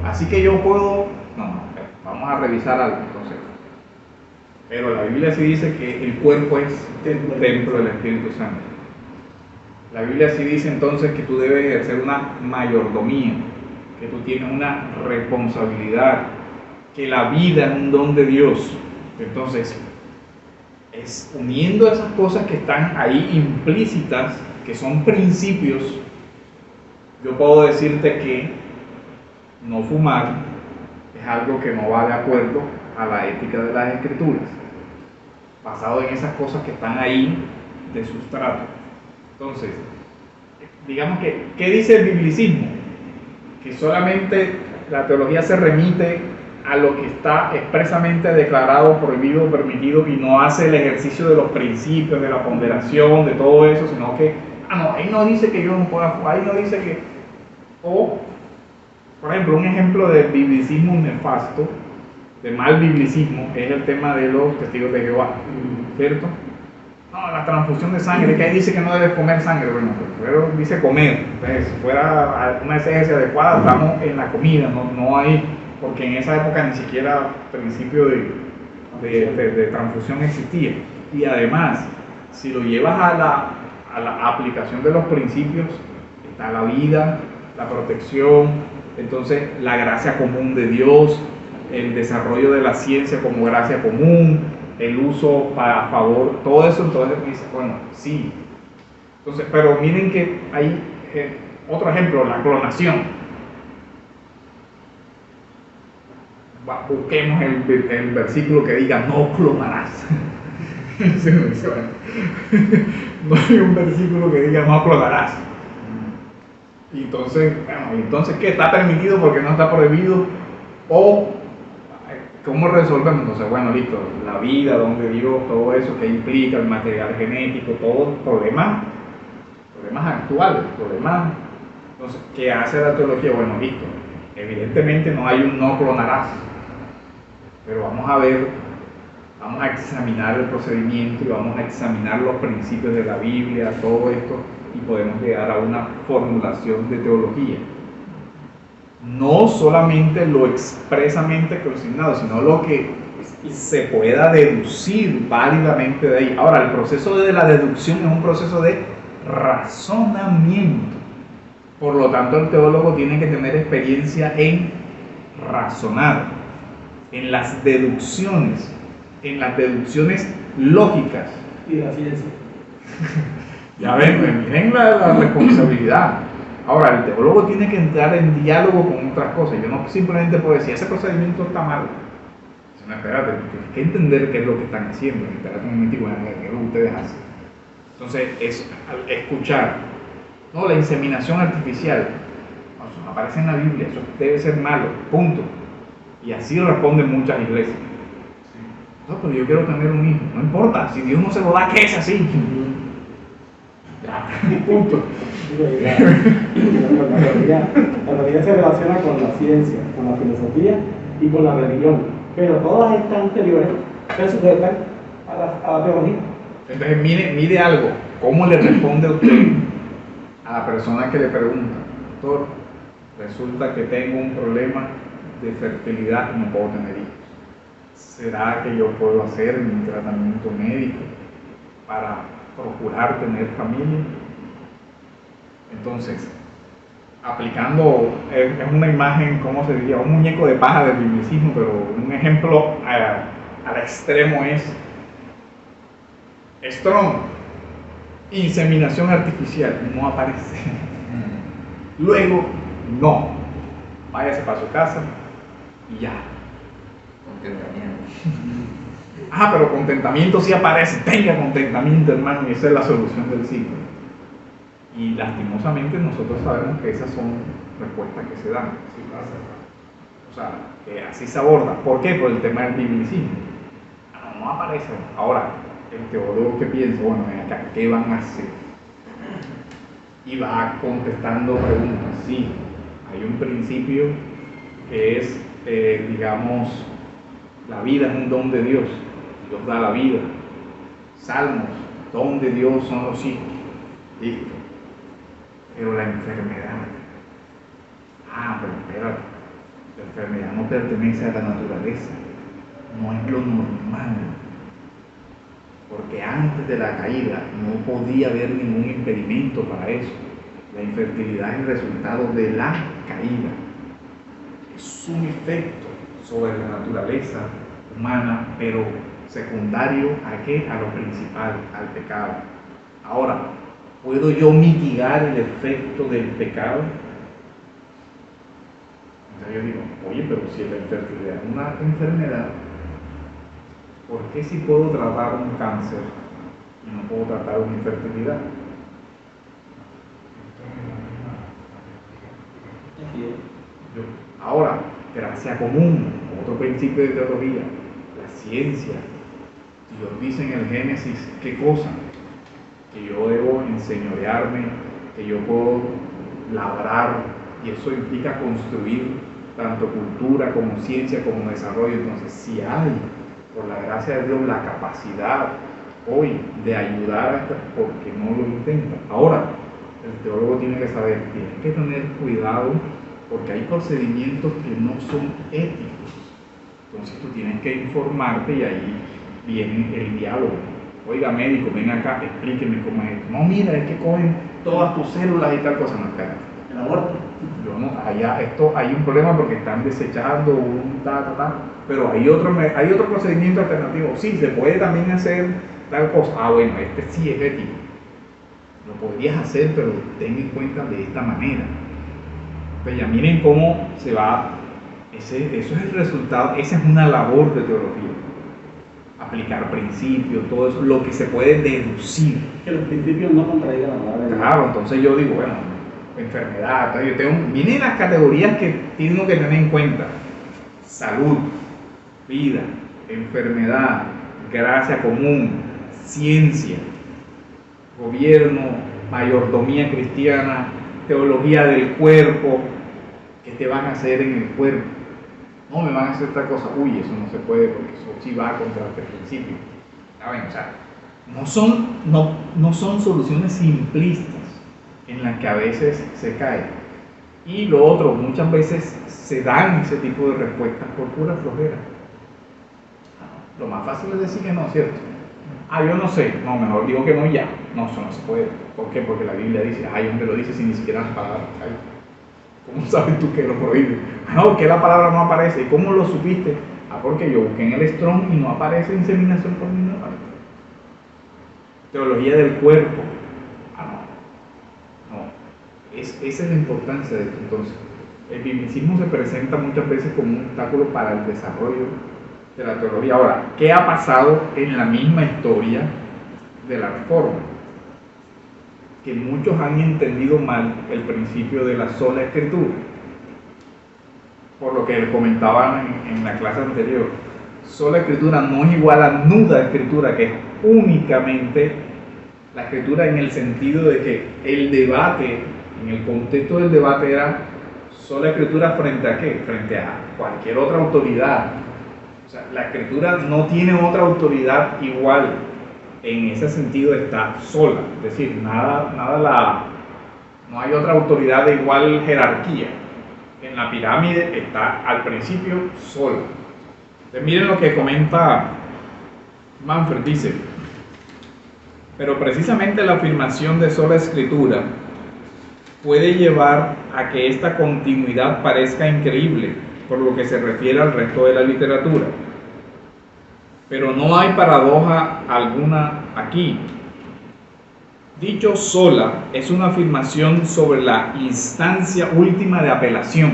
Así que yo puedo. No, vamos a revisar algo entonces. Pero la Biblia sí dice que el cuerpo es templo del Espíritu Santo. La Biblia sí dice entonces que tú debes ejercer una mayordomía, que tú tienes una responsabilidad, que la vida es un don de Dios. Entonces, es uniendo esas cosas que están ahí implícitas, que son principios, yo puedo decirte que no fumar es algo que no va de acuerdo a la ética de las Escrituras, basado en esas cosas que están ahí de sustrato. Entonces, digamos que, ¿qué dice el biblicismo? Que solamente la teología se remite a lo que está expresamente declarado, prohibido, permitido, y no hace el ejercicio de los principios, de la ponderación, de todo eso, sino que, no, ahí no dice que yo no pueda fumar, ahí no dice que... O, por ejemplo, un ejemplo de biblicismo nefasto, de mal biblicismo, es el tema de los testigos de Jehová, ¿cierto? No, la transfusión de sangre, que ahí dice que no debes comer sangre. Bueno, pero dice comer. Entonces, si fuera una exégesis adecuada, estamos en la comida, no hay, porque en esa época ni siquiera principio de transfusión existía. Y además, si lo llevas a la aplicación de los principios, está la vida, la protección, entonces la gracia común de Dios, el desarrollo de la ciencia como gracia común, el uso para favor, todo eso. Entonces dice, bueno, sí. Entonces, pero miren que hay otro ejemplo, la clonación. Busquemos el versículo que diga no clonarás. No hay un versículo que diga no clonarás. Y entonces, bueno, entonces ¿qué? ¿Está permitido porque no está prohibido? ¿O cómo resolvemos? Entonces, bueno, listo, la vida, donde Dios, todo eso que implica el material genético, todos problemas actuales, problemas. Entonces, ¿qué hace la teología? Bueno, listo, evidentemente no hay un no clonarás, pero vamos a examinar el procedimiento y vamos a examinar los principios de la Biblia, todo esto, y podemos llegar a una formulación de teología. No solamente lo expresamente consignado, sino lo que se pueda deducir válidamente de ahí. Ahora, el proceso de la deducción es un proceso de razonamiento. Por lo tanto, el teólogo tiene que tener experiencia en razonar, en las deducciones lógicas. Y la ciencia. Ya ven, miren la responsabilidad. Ahora, el teólogo tiene que entrar en diálogo con otras cosas. Yo no simplemente puedo decir, ese procedimiento está mal. No, espérate, tienes que entender qué es lo que están haciendo. Espérate un momentico, qué es lo que ustedes hacen. Entonces, es escuchar. No, la inseminación artificial. No, eso no aparece en la Biblia, eso debe ser malo, punto. Y así responden muchas iglesias. No, pero yo quiero tener un hijo. No importa, si Dios no se lo da, ¿qué es así? Ya, punto. La teología se relaciona con la ciencia, con la filosofía y con la religión, pero todas estas anteriores se sujetan a la teología. Entonces mire algo, ¿cómo le responde usted a la persona que le pregunta? Doctor, resulta que tengo un problema de fertilidad y no puedo tener hijos. ¿Será que yo puedo hacer mi tratamiento médico para procurar tener familia? Entonces, aplicando, es una imagen, ¿cómo se diría? Un muñeco de paja del biblicismo, pero un ejemplo al extremo es Strong, inseminación artificial, no aparece. Luego, no, váyase para su casa y ya. Contentamiento. Pero contentamiento sí aparece, tenga contentamiento, hermano, y esa es la solución del siglo. Y lastimosamente nosotros sabemos que esas son respuestas que se dan. Sí pasa. O sea, que así se aborda. ¿Por qué? Por el tema del biblicismo. No aparece. Ahora, el teólogo que piensa, bueno, ven acá, ¿qué van a hacer? Y va contestando preguntas. Sí, hay un principio que es, digamos, la vida es un don de Dios. Dios da la vida. Salmos, don de Dios son los hijos. Listo. Pero la enfermedad. Pero espérate. La enfermedad no pertenece a la naturaleza. No es lo normal. Porque antes de la caída no podía haber ningún impedimento para eso. La infertilidad es el resultado de la caída. Es un efecto sobre la naturaleza humana, pero secundario ¿a qué? A lo principal, al pecado. Ahora, ¿puedo yo mitigar el efecto del pecado? Entonces yo digo, oye, pero si la infertilidad es una enfermedad, ¿por qué si puedo tratar un cáncer y no puedo tratar una infertilidad? Ahora, gracia común, otro principio de teología, la ciencia. Dios dice en el Génesis, ¿qué cosa? Que yo debo enseñorearme, que yo puedo labrar, y eso implica construir tanto cultura como ciencia como desarrollo. Entonces, si hay, por la gracia de Dios, la capacidad hoy de ayudar a estas porque no lo intentan. Ahora, el teólogo tiene que saber, tiene que tener cuidado porque hay procedimientos que no son éticos. Entonces tú tienes que informarte y ahí viene el diálogo. Oiga, médico, ven acá, explíqueme cómo es esto. No, mira, es que cogen todas tus células y tal cosa. No, espérate. El aborto. Yo no, allá esto hay un problema porque están desechando un pero hay otro procedimiento alternativo. Sí, se puede también hacer tal cosa. Ah, bueno, este sí es ético. Lo podrías hacer, pero ten en cuenta de esta manera. Pues ya miren cómo se va. Eso es el resultado, esa es una labor de teología. Aplicar principios, todo eso, lo que se puede deducir. Que los principios no contradigan la palabra de Dios. Claro, entonces yo digo, bueno, enfermedad, vienen las categorías que tengo que tener en cuenta: salud, vida, enfermedad, gracia común, ciencia, gobierno, mayordomía cristiana, teología del cuerpo. ¿Qué te van a hacer en el cuerpo? No, me van a hacer tal cosa. Uy, eso no se puede porque eso sí va contra este principio. O sea, no son soluciones simplistas en las que a veces se cae. Y lo otro, muchas veces se dan ese tipo de respuestas por pura flojera. Lo más fácil es decir que no, ¿cierto? Yo no sé, no, mejor digo que no ya. No, eso no se puede. ¿Por qué? Porque la Biblia dice, ¿dónde lo dice si ni siquiera las palabras hay? ¿Cómo sabes tú que lo prohíbe? No, que la palabra no aparece. ¿Y cómo lo supiste? Porque yo busqué en el Strong y no aparece inseminación por ninguna parte. Teología del cuerpo. No. Esa es la importancia de esto. Entonces, el biblicismo se presenta muchas veces como un obstáculo para el desarrollo de la teología. Ahora, ¿qué ha pasado en la misma historia de la Reforma? Que muchos han entendido mal el principio de la sola escritura. Por lo que comentaban en la clase anterior, sola escritura no es igual a nuda escritura, que es únicamente la escritura en el sentido de que el debate, en el contexto del debate era sola escritura frente a qué, frente a cualquier otra autoridad. O sea, la escritura no tiene otra autoridad igual. En ese sentido está sola, es decir, no hay otra autoridad de igual jerarquía. En la pirámide está al principio sola. Entonces, miren lo que comenta Manfred, dice: pero precisamente la afirmación de sola escritura puede llevar a que esta continuidad parezca increíble por lo que se refiere al resto de la literatura. Pero no hay paradoja alguna aquí. Dicho sola es una afirmación sobre la instancia última de apelación.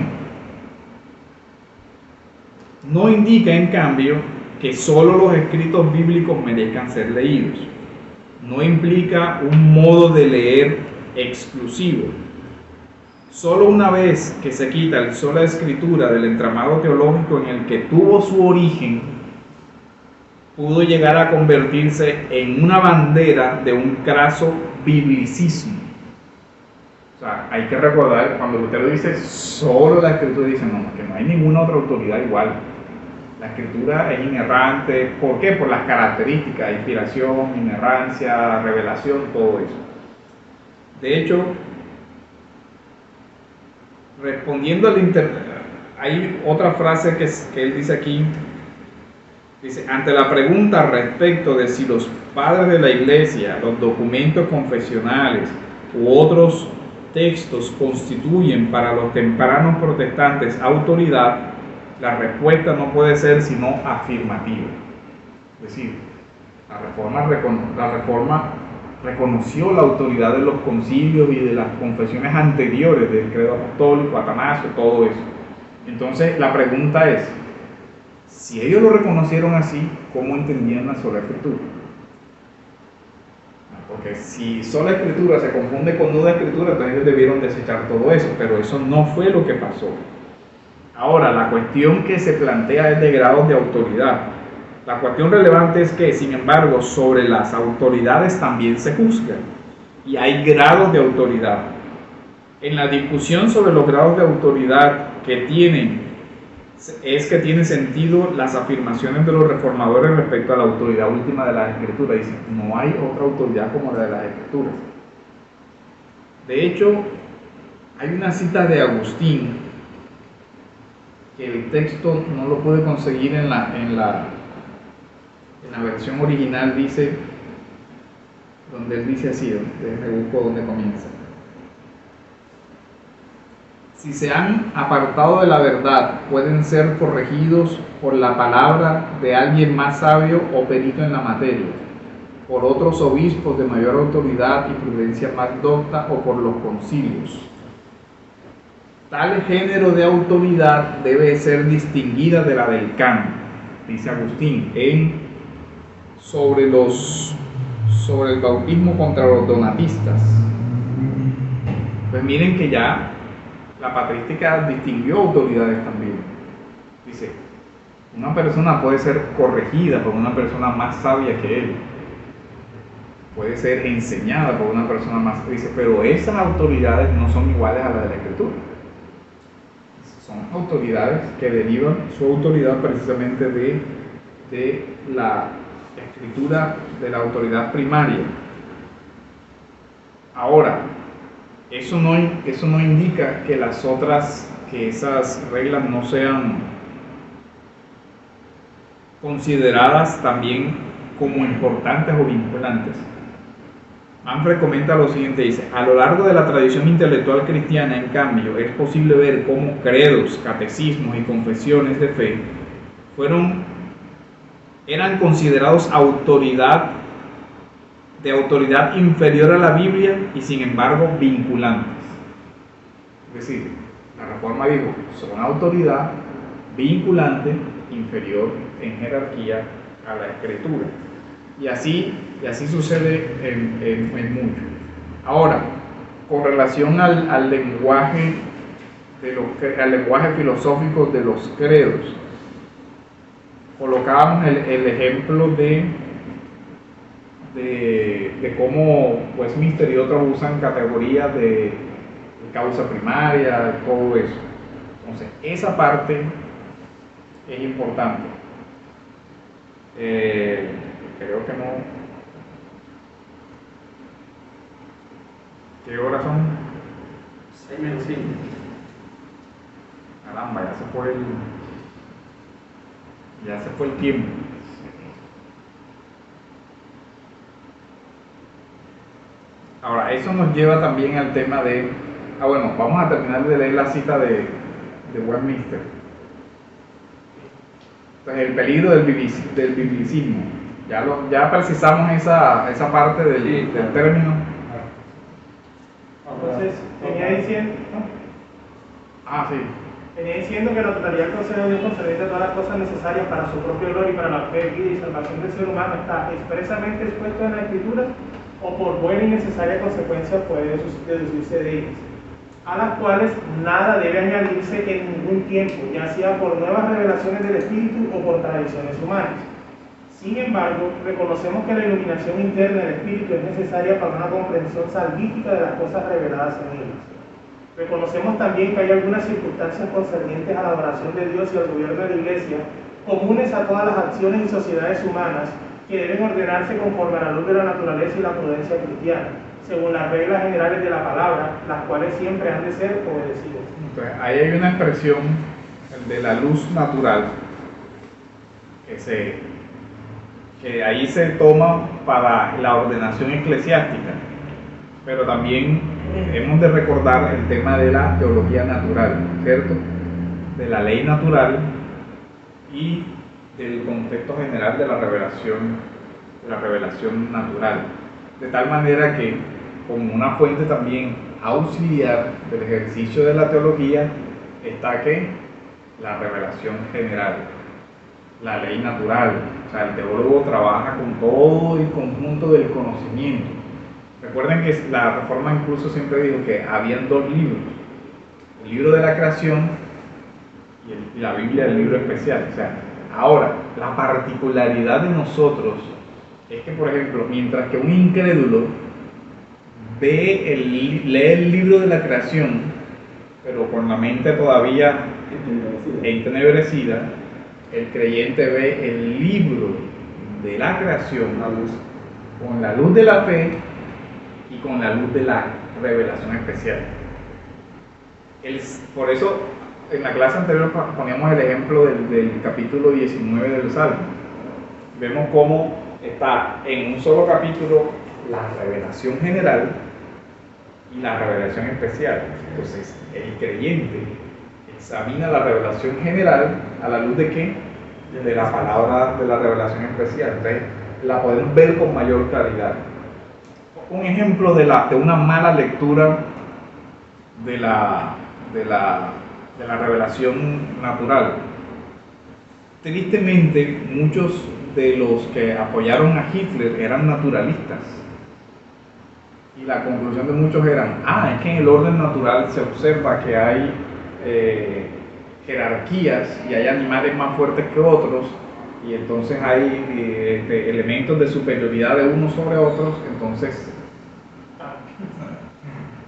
No indica, en cambio, que solo los escritos bíblicos merezcan ser leídos. No implica un modo de leer exclusivo. Solo una vez que se quita el sola escritura del entramado teológico en el que tuvo su origen, pudo llegar a convertirse en una bandera de un craso biblicismo. O sea, hay que recordar, cuando Lutero dice solo la escritura, dice no, que no hay ninguna otra autoridad igual. La escritura es inerrante. ¿Por qué? Por las características: inspiración, inerrancia, revelación, todo eso. De hecho, respondiendo al hay otra frase que él dice aquí. Dice: ante la pregunta respecto de si los padres de la iglesia, los documentos confesionales u otros textos constituyen para los tempranos protestantes autoridad, la respuesta no puede ser sino afirmativa. Es decir, la reforma reconoció la autoridad de los concilios y de las confesiones anteriores del credo apostólico, Atanasio, todo eso. Entonces la pregunta es: si ellos lo reconocieron así, ¿cómo entendían la sola escritura? Porque si sola escritura se confunde con nuda escritura, entonces ellos debieron desechar todo eso, pero eso no fue lo que pasó. Ahora, la cuestión que se plantea es de grados de autoridad. La cuestión relevante es que, sin embargo, sobre las autoridades también se juzga, y hay grados de autoridad. En la discusión sobre los grados de autoridad que tienen es que tiene sentido las afirmaciones de los reformadores respecto a la autoridad última de las Escrituras. Dicen, no hay otra autoridad como la de las Escrituras. De hecho, hay una cita de Agustín, que el texto no lo pude conseguir en la versión original, dice, donde él dice así, déjame busco donde comienza. Si se han apartado de la verdad, pueden ser corregidos por la palabra de alguien más sabio o perito en la materia, por otros obispos de mayor autoridad y prudencia más docta o por los concilios. Tal género de autoridad debe ser distinguida de la del canon, dice Agustín, sobre el bautismo contra los donatistas. Pues miren que ya la patrística distinguió autoridades también. Dice, una persona puede ser corregida por una persona más sabia que él, puede ser enseñada por una persona más, dice, pero esas autoridades no son iguales a las de la Escritura. Son autoridades que derivan su autoridad precisamente de la Escritura, de la autoridad primaria. Ahora, eso no indica que esas reglas no sean consideradas también como importantes o vinculantes. Manfred comenta lo siguiente, dice, a lo largo de la tradición intelectual cristiana, en cambio, es posible ver cómo credos, catecismos y confesiones de fe eran considerados de autoridad inferior a la Biblia y sin embargo vinculantes. Es decir, la Reforma dijo, son autoridad vinculante inferior en jerarquía a la Escritura. Y así sucede en mucho. Ahora, con relación al lenguaje filosófico de los credos, colocábamos el ejemplo de cómo Westminster y otros usan categorías de causa primaria, todo eso. Entonces, esa parte es importante. Creo que no. ¿Qué horas son? 6:05. Caramba, ya se fue el tiempo. Ahora, eso nos lleva también al tema de... bueno, vamos a terminar de leer la cita de Westminster. Entonces, el peligro del biblicismo. Ya precisamos esa parte del término. Entonces, venía diciendo, ¿no? Sí. Venía diciendo que la totalidad del consejo de Dios concerniente a todas las cosas necesarias para su propia gloria y para la fe, vida y salvación del ser humano está expresamente expuesto en las Escrituras o por buena y necesaria consecuencia puede deducirse de ellas, a las cuales nada debe añadirse en ningún tiempo, ya sea por nuevas revelaciones del Espíritu o por tradiciones humanas. Sin embargo, reconocemos que la iluminación interna del Espíritu es necesaria para una comprensión salvífica de las cosas reveladas en ellas. Reconocemos también que hay algunas circunstancias concernientes a la adoración de Dios y al gobierno de la Iglesia, comunes a todas las acciones y sociedades humanas, que deben ordenarse conforme a la luz de la naturaleza y la prudencia cristiana, según las reglas generales de la palabra, las cuales siempre han de ser obedecidas. Entonces, ahí hay una expresión de la luz natural que ahí se toma para la ordenación eclesiástica, pero también hemos de recordar el tema de la teología natural, ¿cierto? De la ley natural y del contexto general de la revelación natural, de tal manera que como una fuente también auxiliar del ejercicio de la teología está que la revelación general, la ley natural. O sea, el teólogo trabaja con todo el conjunto del conocimiento. Recuerden que la Reforma incluso siempre dijo que habían dos libros, el libro de la creación y la Biblia, el libro especial. O sea, ahora, la particularidad de nosotros es que, por ejemplo, mientras que un incrédulo lee el libro de la creación, pero con la mente todavía entenebrecida, el creyente ve el libro de la creación con la luz de la fe y con la luz de la revelación especial. Por eso, en la clase anterior poníamos el ejemplo del capítulo 19 del Salmo. Vemos cómo está en un solo capítulo la revelación general y la revelación especial. Entonces, el creyente examina la revelación general a la luz de ¿qué? De la palabra de la revelación especial. Entonces, la podemos ver con mayor claridad. Un ejemplo de una mala lectura de la revelación natural. Tristemente, muchos de los que apoyaron a Hitler eran naturalistas. Y la conclusión de muchos eran, es que en el orden natural se observa que hay jerarquías y hay animales más fuertes que otros, y entonces hay elementos de superioridad de unos sobre otros, entonces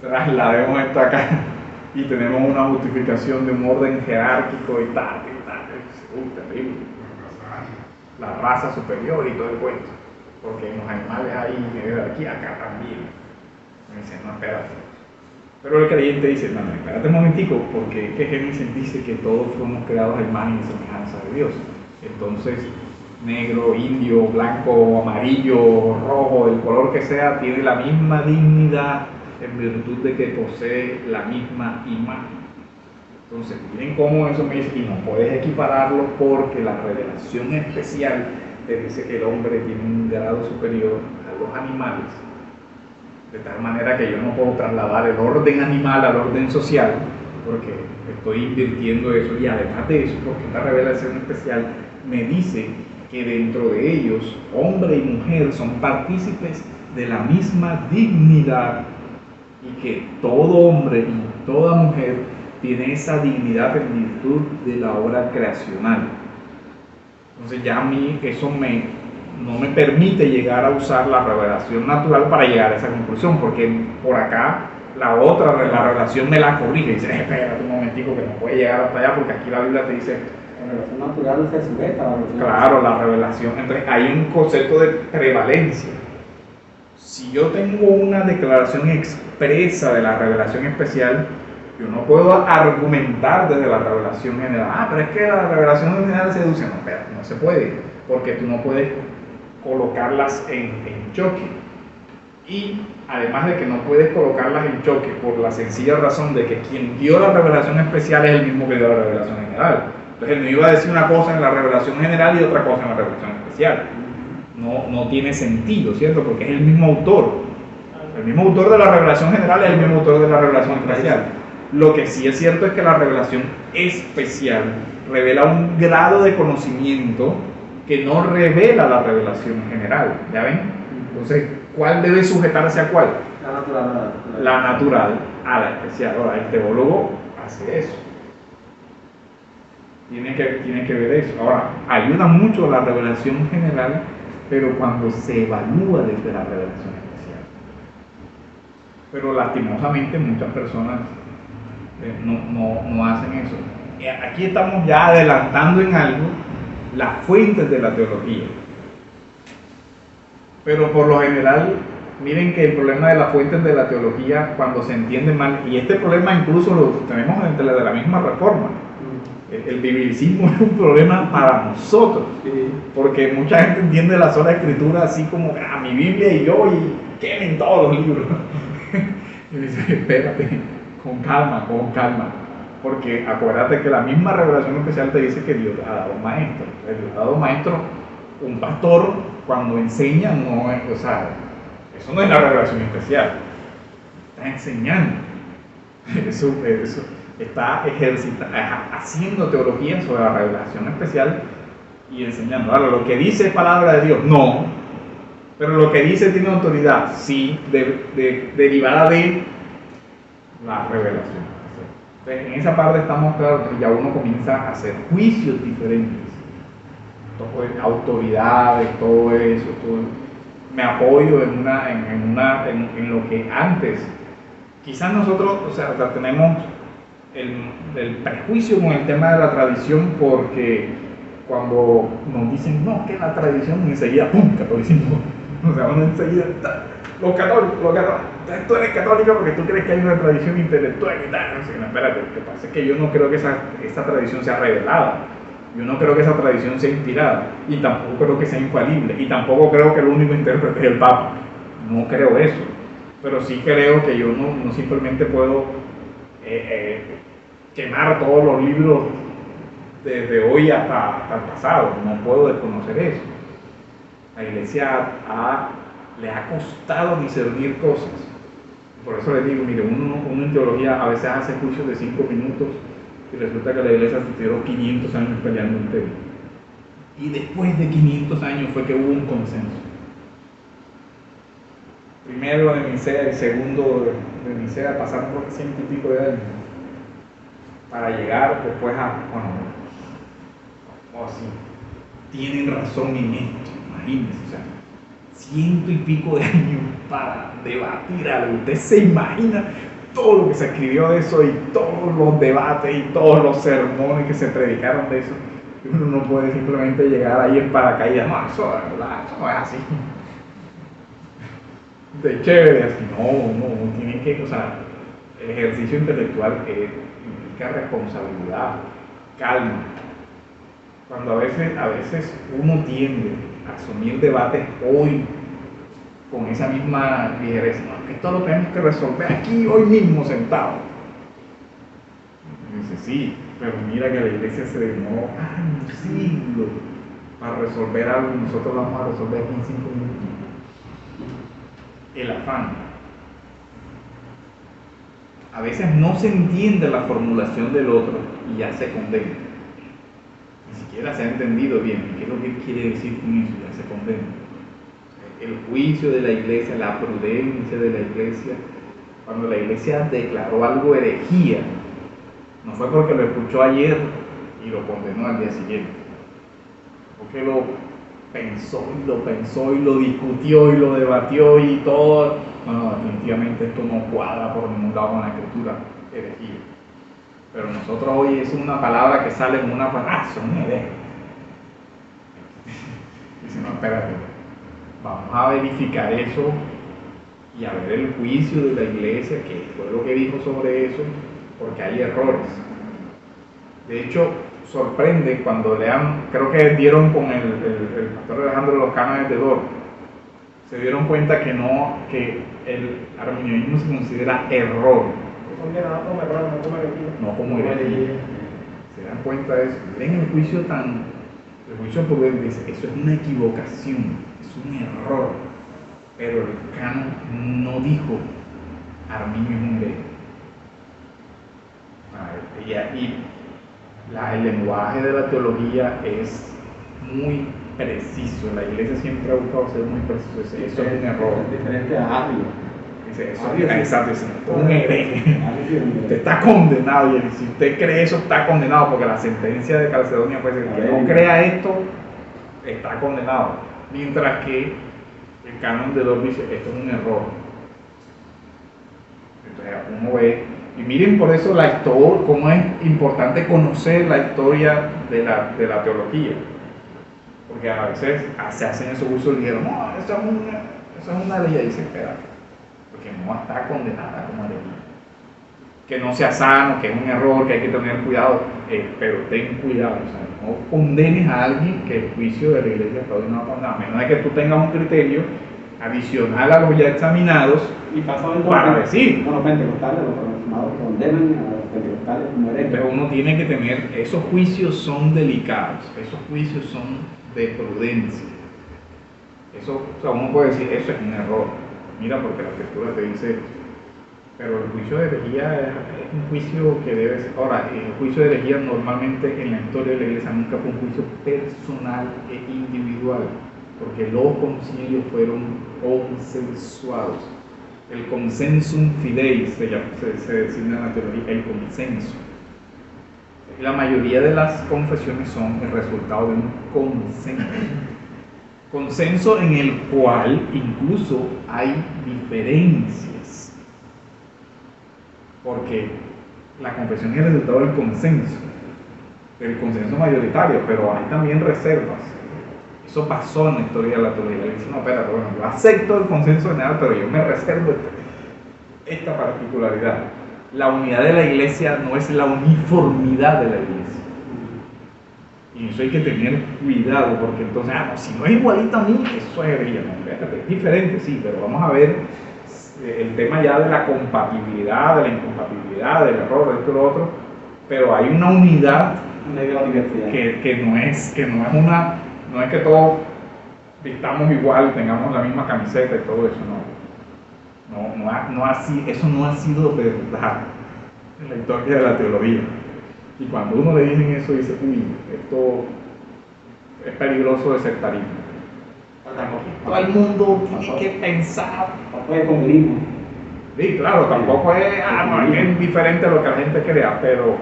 traslademos esto acá y tenemos una justificación de un orden jerárquico y tal, terrible. La raza superior y todo el cuento, porque en los animales hay jerarquía, acá también. Me dicen, no, espérate. Pero el creyente dice, no, espérate un momentico, porque Génesis dice que todos fuimos creados a imagen y semejanza de Dios. Entonces, negro, indio, blanco, amarillo, rojo, el color que sea, tiene la misma dignidad en virtud de que posee la misma imagen. Entonces, miren cómo eso me dice, y no puedes equipararlo porque la revelación especial te dice que el hombre tiene un grado superior a los animales, de tal manera que yo no puedo trasladar el orden animal al orden social, porque estoy invirtiendo eso, y además de eso, porque esta revelación especial me dice que dentro de ellos, hombre y mujer son partícipes de la misma dignidad, y que todo hombre y toda mujer tiene esa dignidad en virtud de la obra creacional. Entonces ya a mí eso no me permite llegar a usar la revelación natural para llegar a esa conclusión, porque por acá la revelación me la corrige y dice, espérate un momentico que no puede llegar hasta allá, porque aquí la Biblia te dice, la revelación natural se sujeta a la revelación. Claro, la revelación. Entonces hay un concepto de prevalencia. Si yo tengo una declaración expresa de la revelación especial, yo no puedo argumentar desde la revelación general. Pero es que la revelación general se deduce. No, espera, no se puede, porque tú no puedes colocarlas en choque. Y además de que no puedes colocarlas en choque por la sencilla razón de que quien dio la revelación especial es el mismo que dio la revelación general. Entonces no iba a decir una cosa en la revelación general y otra cosa en la revelación especial. No tiene sentido, ¿cierto? Porque es el mismo autor. El mismo autor de la revelación general es el mismo autor de la revelación especial. Lo que sí es cierto es que la revelación especial revela un grado de conocimiento que no revela la revelación general. ¿Ya ven? Entonces, ¿cuál debe sujetarse a cuál? La natural a la especial. Ahora, el teólogo hace eso. Tiene que ver eso. Ahora, ayuda mucho la revelación general, pero cuando se evalúa desde la revelación especial. Pero lastimosamente muchas personas no hacen eso. Aquí estamos ya adelantando en algo las fuentes de la teología. Pero por lo general, miren que el problema de las fuentes de la teología, cuando se entiende mal, y este problema incluso lo tenemos dentro de la misma reforma. El biblicismo es un problema para nosotros, porque mucha gente entiende la sola escritura así como, mi Biblia y yo, y quemen todos los libros. Y dice, espérate, con calma, porque acuérdate que la misma revelación especial te dice que Dios ha dado maestro. Dios ha dado maestro. Un pastor, cuando enseña, no es, eso no es la revelación especial, está enseñando. Eso está haciendo teología sobre la revelación especial y enseñando. Ahora, lo que dice es palabra de Dios, no, pero lo que dice tiene autoridad, sí, derivada de la revelación. Entonces, en esa parte estamos claros que ya uno comienza a hacer juicios diferentes, autoridades, todo eso, me apoyo en lo que antes, quizás nosotros, tenemos el prejuicio con el tema de la tradición, porque cuando nos dicen, no, que la tradición, enseguida, ¡pum!, catolicismo. O sea, uno enseguida, los católicos, tú eres católico porque tú crees que hay una tradición intelectual y tal. O sea, no, espérate, lo que pasa es que yo no creo que esa tradición sea revelada. Yo no creo que esa tradición sea inspirada, y tampoco creo que sea infalible, y tampoco creo que el único intérprete es el Papa. No creo eso. Pero sí creo que yo no simplemente puedo quemar todos los libros desde hoy hasta el pasado. No puedo desconocer eso. La iglesia le ha costado discernir cosas. Por eso les digo, mire, uno en teología a veces hace juicios de 5 minutos y resulta que la iglesia se tiró 500 años peleando un tema. Y después de 500 años fue que hubo un consenso. Primero de Nicea y segundo de Nicea pasaron por 100 y pico de años para llegar después a, bueno, así, tienen razón en esto, imagínense, o sea, 100 y pico de años para debatir algo. Usted se imagina todo lo que se escribió de eso y todos los debates y todos los sermones que se predicaron de eso. Uno no puede simplemente llegar ahí en paracaídas, no, eso no es así. De chévere, así, no, tiene que, o sea, el ejercicio intelectual implica responsabilidad, calma. Cuando a veces uno tiende a asumir debates hoy con esa misma ligereza, no, que esto lo tenemos que resolver aquí, hoy mismo, sentado. Y dice, sí, pero mira que la iglesia se demoró un siglo para resolver algo y nosotros lo vamos a resolver aquí en 5 minutos. El afán. A veces no se entiende la formulación del otro y ya se condena. Ni siquiera se ha entendido bien qué es lo que quiere decir con eso, ya se condena. El juicio de la iglesia, la prudencia de la iglesia, cuando la iglesia declaró algo herejía, no fue porque lo escuchó ayer y lo condenó al día siguiente, porque lo pensó y lo discutió y lo debatió y todo. No, definitivamente esto no cuadra por ningún lado con la escritura, herejía. Pero nosotros hoy es una palabra que sale como una palabra, son herejes. Dice, no, espérate, vamos a verificar eso y a ver el juicio de la iglesia, que fue lo que dijo sobre eso, porque hay errores. De hecho, sorprende cuando lean, creo que dieron con el pastor Alejandro los cánones de Dort, se dieron cuenta que el arminianismo se considera error, no como herejía. Se dan cuenta de eso. Ven el juicio prudente, dice, eso es una equivocación, es un error, pero el canon no dijo Arminio es un hereje. El lenguaje de la teología es muy preciso. La iglesia siempre ha buscado ser muy preciso. Eso es un error. Es diferente a Arrio. Exacto, es un hereje. Usted está condenado, y si usted cree eso, está condenado, porque la sentencia de Calcedonia puede ser que no crea esto, está condenado. Mientras que el canon de Dort dice, esto es un error. Entonces uno ve. Y miren por eso la historia, cómo es importante conocer la historia de la teología. Porque a veces se hacen esos usos y dijeron, no, eso es una ley, y dice, espera, porque no está condenada como herejía. Que no sea sano, que es un error, que hay que tener cuidado, pero ten cuidado, o sea, no condenes a alguien que el juicio de la iglesia todavía no ha condenado, a menos de que tú tengas un criterio adicional a los ya examinados y pasó para decir. Los pentecostales, los reformados condenan a los pentecostales como herejes. Pero uno tiene que tener, esos juicios son delicados, esos juicios son de prudencia. Eso, o sea, uno puede decir, eso es un error. Mira, porque la escritura te dice, pero el juicio de herejía es un juicio que debe ser. Ahora, el juicio de herejía normalmente en la historia de la iglesia nunca fue un juicio personal e individual, porque los concilios fueron consensuados. El consensum fidei se designa en la teología, el consenso. La mayoría de las confesiones son el resultado de un consenso. Consenso en el cual incluso hay diferencias. Porque la confesión es el resultado del consenso mayoritario, pero hay también reservas. Eso pasó en la historia de la teología. Le dice, no, espérate, bueno, yo acepto el consenso general, pero yo me reservo esta particularidad. La unidad de la iglesia no es la uniformidad de la iglesia. Y eso hay que tener cuidado, porque entonces, no, si no es igualito a mí, eso es herejía. No, fíjate, es diferente, sí, pero vamos a ver el tema ya de la compatibilidad, de la incompatibilidad, del error, de esto y lo otro, pero hay una unidad que no es que todos vistamos igual, tengamos la misma camiseta y todo eso, eso no ha sido verdad en la historia de la teología. Y cuando uno le dicen eso, dice, uy, esto es peligroso de sectarismo. Todo el mundo tiene que pensar. Tampoco es comunismo. Sí, claro, tampoco es, es diferente a lo que la gente crea, pero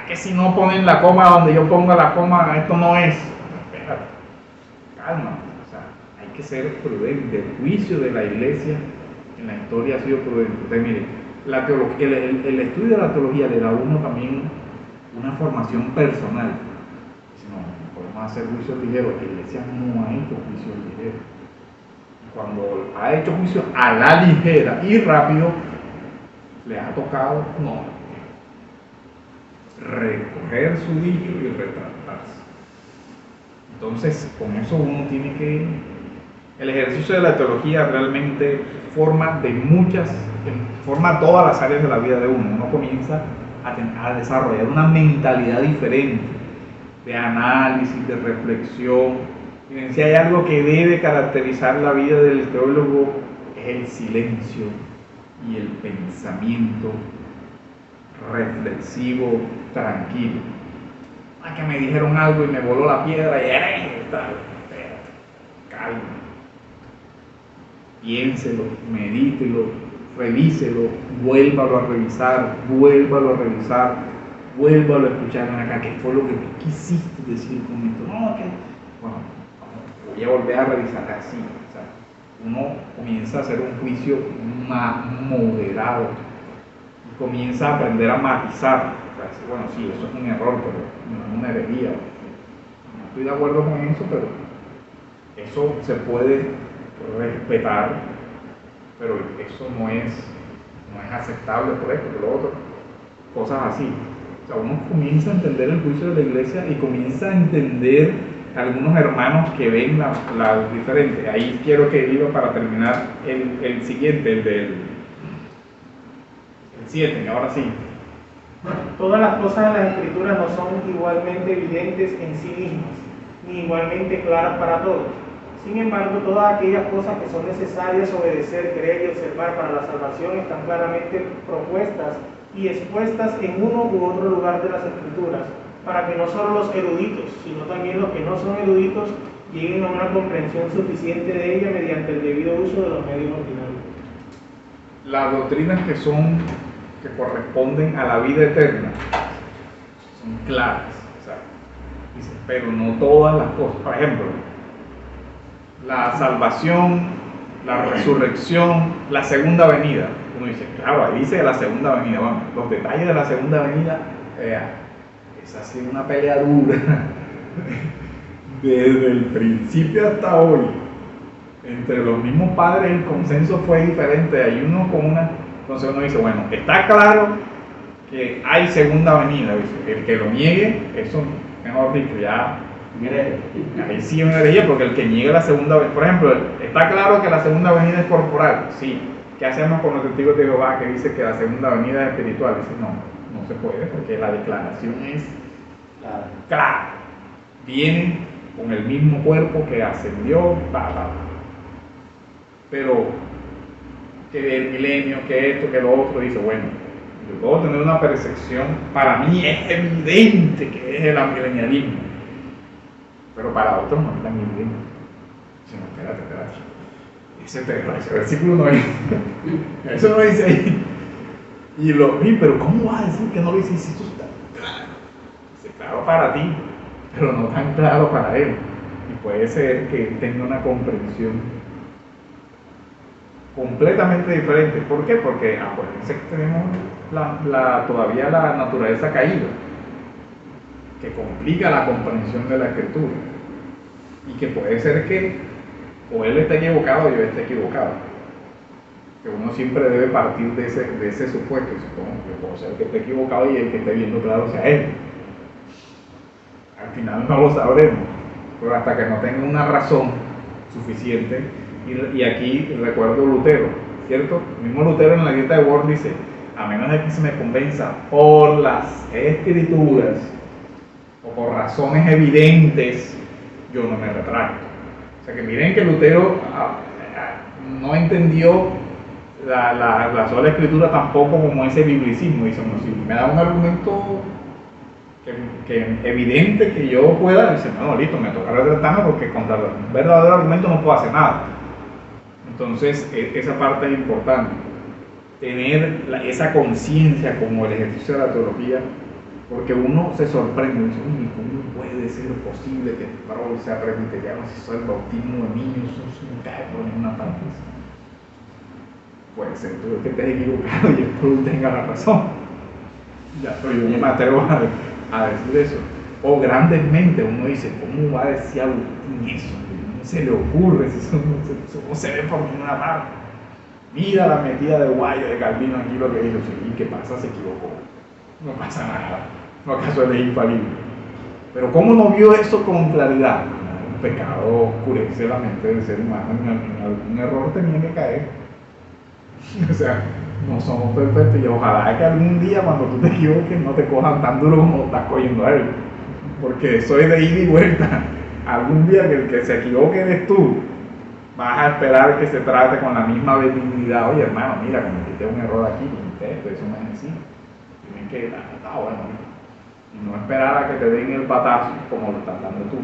que si no ponen la coma donde yo ponga la coma, esto no es. Espérate, calma, o sea, hay que ser prudente. El juicio de la iglesia en la historia ha sido prudente. Entonces, mire, el estudio de la teología le da a uno también una formación personal. Si no podemos hacer juicios ligeros, la iglesia no ha hecho juicios ligeros. Cuando ha hecho juicio a la ligera y rápido, le ha tocado recoger su dicho y retractarse. Entonces, con eso uno tiene que... El ejercicio de la teología realmente forma todas las áreas de la vida de uno. Uno comienza a desarrollar una mentalidad diferente de análisis, de reflexión. Miren, si hay algo que debe caracterizar la vida del teólogo, es el silencio y el pensamiento reflexivo, tranquilo. Que me dijeron algo y me voló la piedra y calma. Piénselo, medítelo, revíselo, vuélvalo a revisar, vuélvalo a escuchar acá. ¿Qué fue lo que tú quisiste decir con esto? Voy a volver a revisar así. O sea, uno comienza a hacer un juicio más moderado y comienza a aprender a matizar. O sea, decir, bueno, sí, eso es un error, pero no es una herejía. No estoy de acuerdo con eso, pero eso se puede respetar, pero eso no es aceptable por esto, por lo otro, cosas así. O sea, uno comienza a entender el juicio de la iglesia y comienza a entender algunos hermanos que ven la diferente. Ahí quiero que diga para terminar el siguiente, el 7, ahora sí. Todas las cosas de las Escrituras no son igualmente evidentes en sí mismas, ni igualmente claras para todos. Sin embargo, todas aquellas cosas que son necesarias obedecer, creer y observar para la salvación están claramente propuestas y expuestas en uno u otro lugar de las Escrituras, para que no solo los eruditos, sino también los que no son eruditos lleguen a una comprensión suficiente de ella mediante el debido uso de los medios ordinarios. Las doctrinas que corresponden a la vida eterna son claras, o sea, dice, pero no todas las cosas. Por ejemplo, la salvación, la resurrección, la segunda venida. Uno dice, claro, ahí dice la segunda venida. Bueno, los detalles de la segunda venida, esa ha sido una pelea dura desde el principio hasta hoy. Entre los mismos padres el consenso fue diferente. Hay uno con entonces uno dice, bueno, está claro que hay segunda venida. Dice, el que lo niegue, eso, mejor dicho, ya ahí sí es una herejía, porque el que niegue la segunda venida, por ejemplo, está claro que la segunda venida es corporal, sí. ¿Qué hacemos con los testigos de Jehová que dice que la segunda venida es espiritual? Dice, no se puede, porque la declaración es clara. Vienen con el mismo cuerpo que ascendió, pero que el milenio, que esto, que lo otro, dice, bueno, yo puedo tener una percepción, para mí es evidente que es el amilenialismo, pero para otros no es tan evidente. Dice, no, espérate. Ese versículo no es, eso no dice ahí. Pero ¿cómo vas a decir que no lo dice? Si esto está claro. Dice, claro para ti, pero no tan claro para él. Y puede ser que tenga una comprensión completamente diferente. ¿Por qué? Porque acuérdense que tenemos todavía la naturaleza caída, que complica la comprensión de la escritura, y que puede ser que o él esté equivocado o yo esté equivocado. Que uno siempre debe partir de ese supuesto, y supongo que puede ser que esté equivocado y el que esté viendo claro sea él. Al final no lo sabremos, pero hasta que no tenga una razón suficiente. Y aquí recuerdo Lutero, ¿cierto? El mismo Lutero en la Dieta de Worms dice: a menos de que se me convenza por las escrituras o por razones evidentes, yo no me retracto. O sea que miren que Lutero no entendió la sola escritura tampoco como ese biblicismo. Dice: bueno, si me da un argumento que evidente que yo pueda, dice: no, listo, me toca retratarme porque contra un verdadero argumento no puedo hacer nada. Entonces, esa parte es importante. Tener esa conciencia como el ejercicio de la teología, porque uno se sorprende, dice: uy, ¿cómo puede ser posible que Pablo sea presbiteriano si soy el bautismo de niños? Eso no cae por ninguna parte. Puede ser tú que estés equivocado y el Cruz tenga la razón. Ya, pero yo no me atrevo a decir eso. O grandemente uno dice: ¿cómo va a decir Agustín eso? No se le ocurre, si eso no se ve por ninguna parte. Mira la metida de guayo de Calvino aquí, lo que dijo: ¿y qué pasa? Se equivocó. No pasa nada. ¿No acaso él es infalible? Pero ¿cómo no vio eso con claridad? El pecado oscurece la mente del ser humano, en algún error tenía que caer. O sea, no somos perfectos, y ojalá que algún día cuando tú te equivoques no te cojan tan duro como estás cogiendo a él, porque soy de ida y vuelta. Algún día que el que se equivoque eres tú, vas a esperar que se trate con la misma benignidad. Oye, hermano, mira, cometiste un error aquí, esto, eso no es así. Tienen que está bueno, y no esperar a que te den el patazo como lo estás dando tú.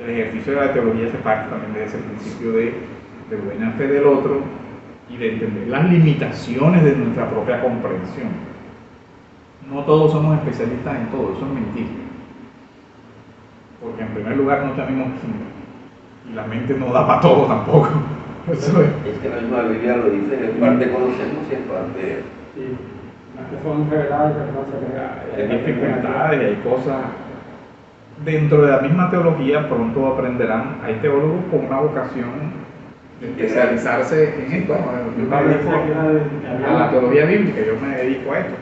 El ejercicio de la teología se parte también de ese principio de buena fe del otro y de entender las limitaciones de nuestra propia comprensión. No todos somos especialistas en todo, eso es mentira. Porque en primer lugar no tenemos química y la mente no da para todo tampoco. Eso es que la misma Biblia lo dice: en parte conocemos y en parte. Sí, las que son reveladas y las que no se hay revelan. dificultades y hay cosas. Dentro de la misma teología pronto aprenderán, hay teólogos con una vocación de especializarse en esto. Yo me dedico a la teología bíblica, yo me dedico a esto.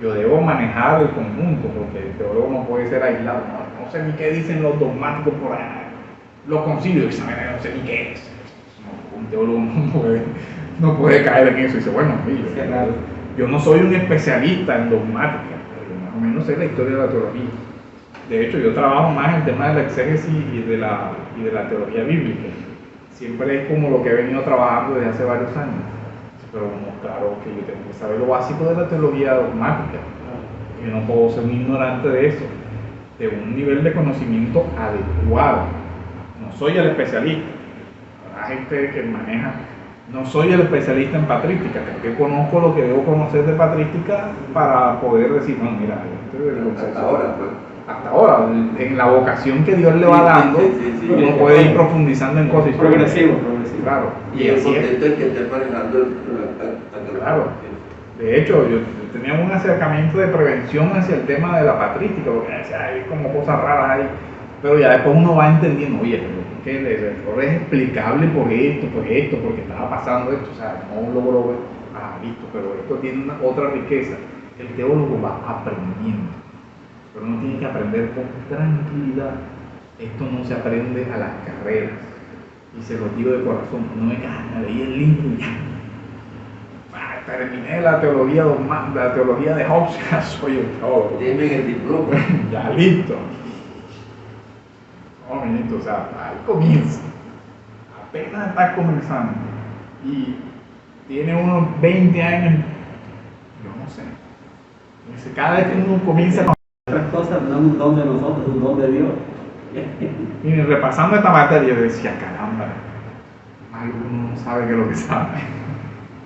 Yo debo manejar el conjunto, porque el teólogo no puede ser aislado. No sé ni qué dicen los dogmáticos por ahí, los concilios, no sé ni qué es. No, un teólogo no puede caer en eso. Y dice: bueno, yo no soy un especialista en dogmática, pero más o menos sé la historia de la teología. De hecho, yo trabajo más en el tema de la exégesis y de la teología bíblica. Siempre es como lo que he venido trabajando desde hace varios años. Pero claro que yo tengo que saber lo básico de la teología dogmática. Yo no puedo ser un ignorante de eso, de un nivel de conocimiento adecuado. No soy el especialista. Hay gente que maneja. No soy el especialista en patrística, creo que conozco lo que debo conocer de patrística para poder decir: bueno, mira, Hasta ahora, pues. Hasta ahora, en la vocación que Dios le va dando, uno puede ir profundizando en cosas. Progresivo. Claro. Y el así es. contexto en que esté manejando Claro. De hecho, yo tenía un acercamiento de prevención hacia el tema de la patrística, porque decía: hay como cosas raras ahí. Pero ya después uno va entendiendo: oye, que el error es explicable por esto, porque estaba pasando esto. O sea, no logro ver, listo, pero esto tiene otra riqueza. El teólogo va aprendiendo. Pero uno tiene que aprender con tranquilidad. Esto no se aprende a las carreras. Y se lo digo de corazón: no es que me leí el libro y ya. Terminé la teología de Hobbes, ya soy un teólogo. Deme el diploma. Ya listo. No, mijito, o sea, ahí comienza. Apenas estás comenzando. Y tiene unos 20 años. Yo no sé. Dice: cada vez que uno comienza con Otras cosas no es un don de nosotros, es un don de Dios. y repasando esta materia, yo decía: caramba, malo uno no sabe qué es lo que sabe.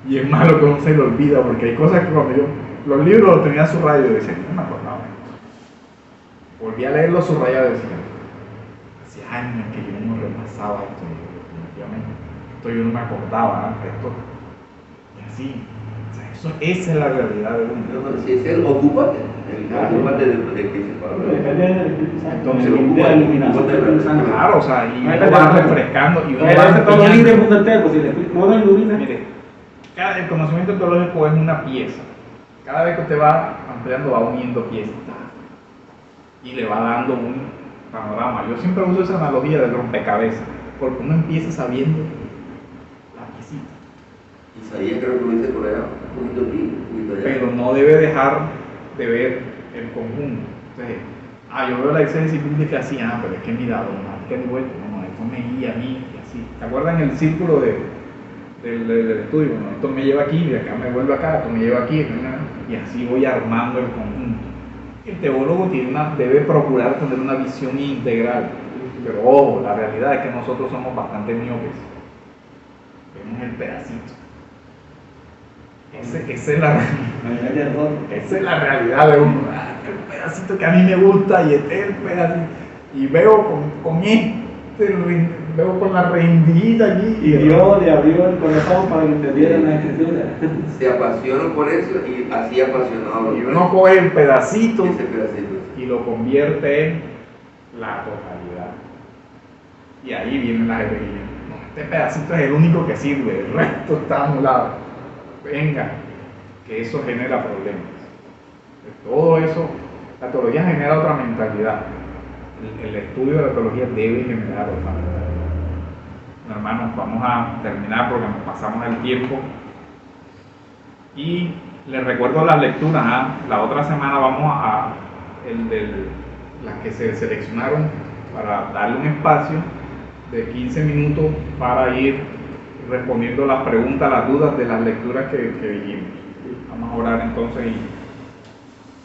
Y es malo que uno se le olvida, porque hay cosas que cuando yo los libros los tenía subrayados y decía: no me acordaba. Volví a leer los subrayados y decía: hace años que yo no repasaba esto, definitivamente. Esto yo no me acordaba, esto así. O sea, esa es la realidad de uno. No, si es él, ocúpate. Ocúpate de que se Pero depende del Espíritu Santo. Entonces, de la iluminación del Espíritu Santo. Claro, o sea, y No hay uno va verdad. refrescando y uno Puede va ser todo empeñando. libre el mundo entero, pues si el Espíritu no lo ilumina. Mire, el conocimiento teológico es una pieza. Cada vez que usted va ampliando, va uniendo piezas. Y le va dando un panorama. Yo siempre uso esa analogía del rompecabezas, porque uno empieza sabiendo la piecita. Isaías creo que lo dice por allá, un poquito aquí, un poquito allá. Pero no debe dejar de ver el conjunto. Entonces, yo veo la exégesis bíblica así, pero es que mira, que de vuelta, no, esto me guía a mí, y así. ¿Te acuerdan el círculo del estudio? Bueno, esto me lleva aquí, de acá me vuelve acá, esto me lleva aquí, y así voy armando el conjunto. El teólogo debe procurar tener una visión integral, pero ojo, la realidad es que nosotros somos bastante miopes, vemos el pedacito. Esa es la realidad de uno. El pedacito que a mí me gusta y este es el pedacito. Y veo veo con la rendijita allí. Y Dios le abrió el corazón para que entendieran la escritura. Se apasionó por eso y así apasionado a los Y uno coge el pedacito ese pedacito. y lo convierte en la totalidad. Y ahí vienen las herejías. No, este pedacito es el único que sirve, el resto está anulado. Venga, que eso genera problemas. Todo eso, la teología genera otra mentalidad. El estudio de la teología debe generar otra mentalidad. Hermanos, vamos a terminar porque nos pasamos el tiempo. Y les recuerdo las lecturas. La otra semana vamos a las que se seleccionaron para darle un espacio de 15 minutos para ir respondiendo las preguntas, las dudas de las lecturas que dijimos. Vamos a orar entonces y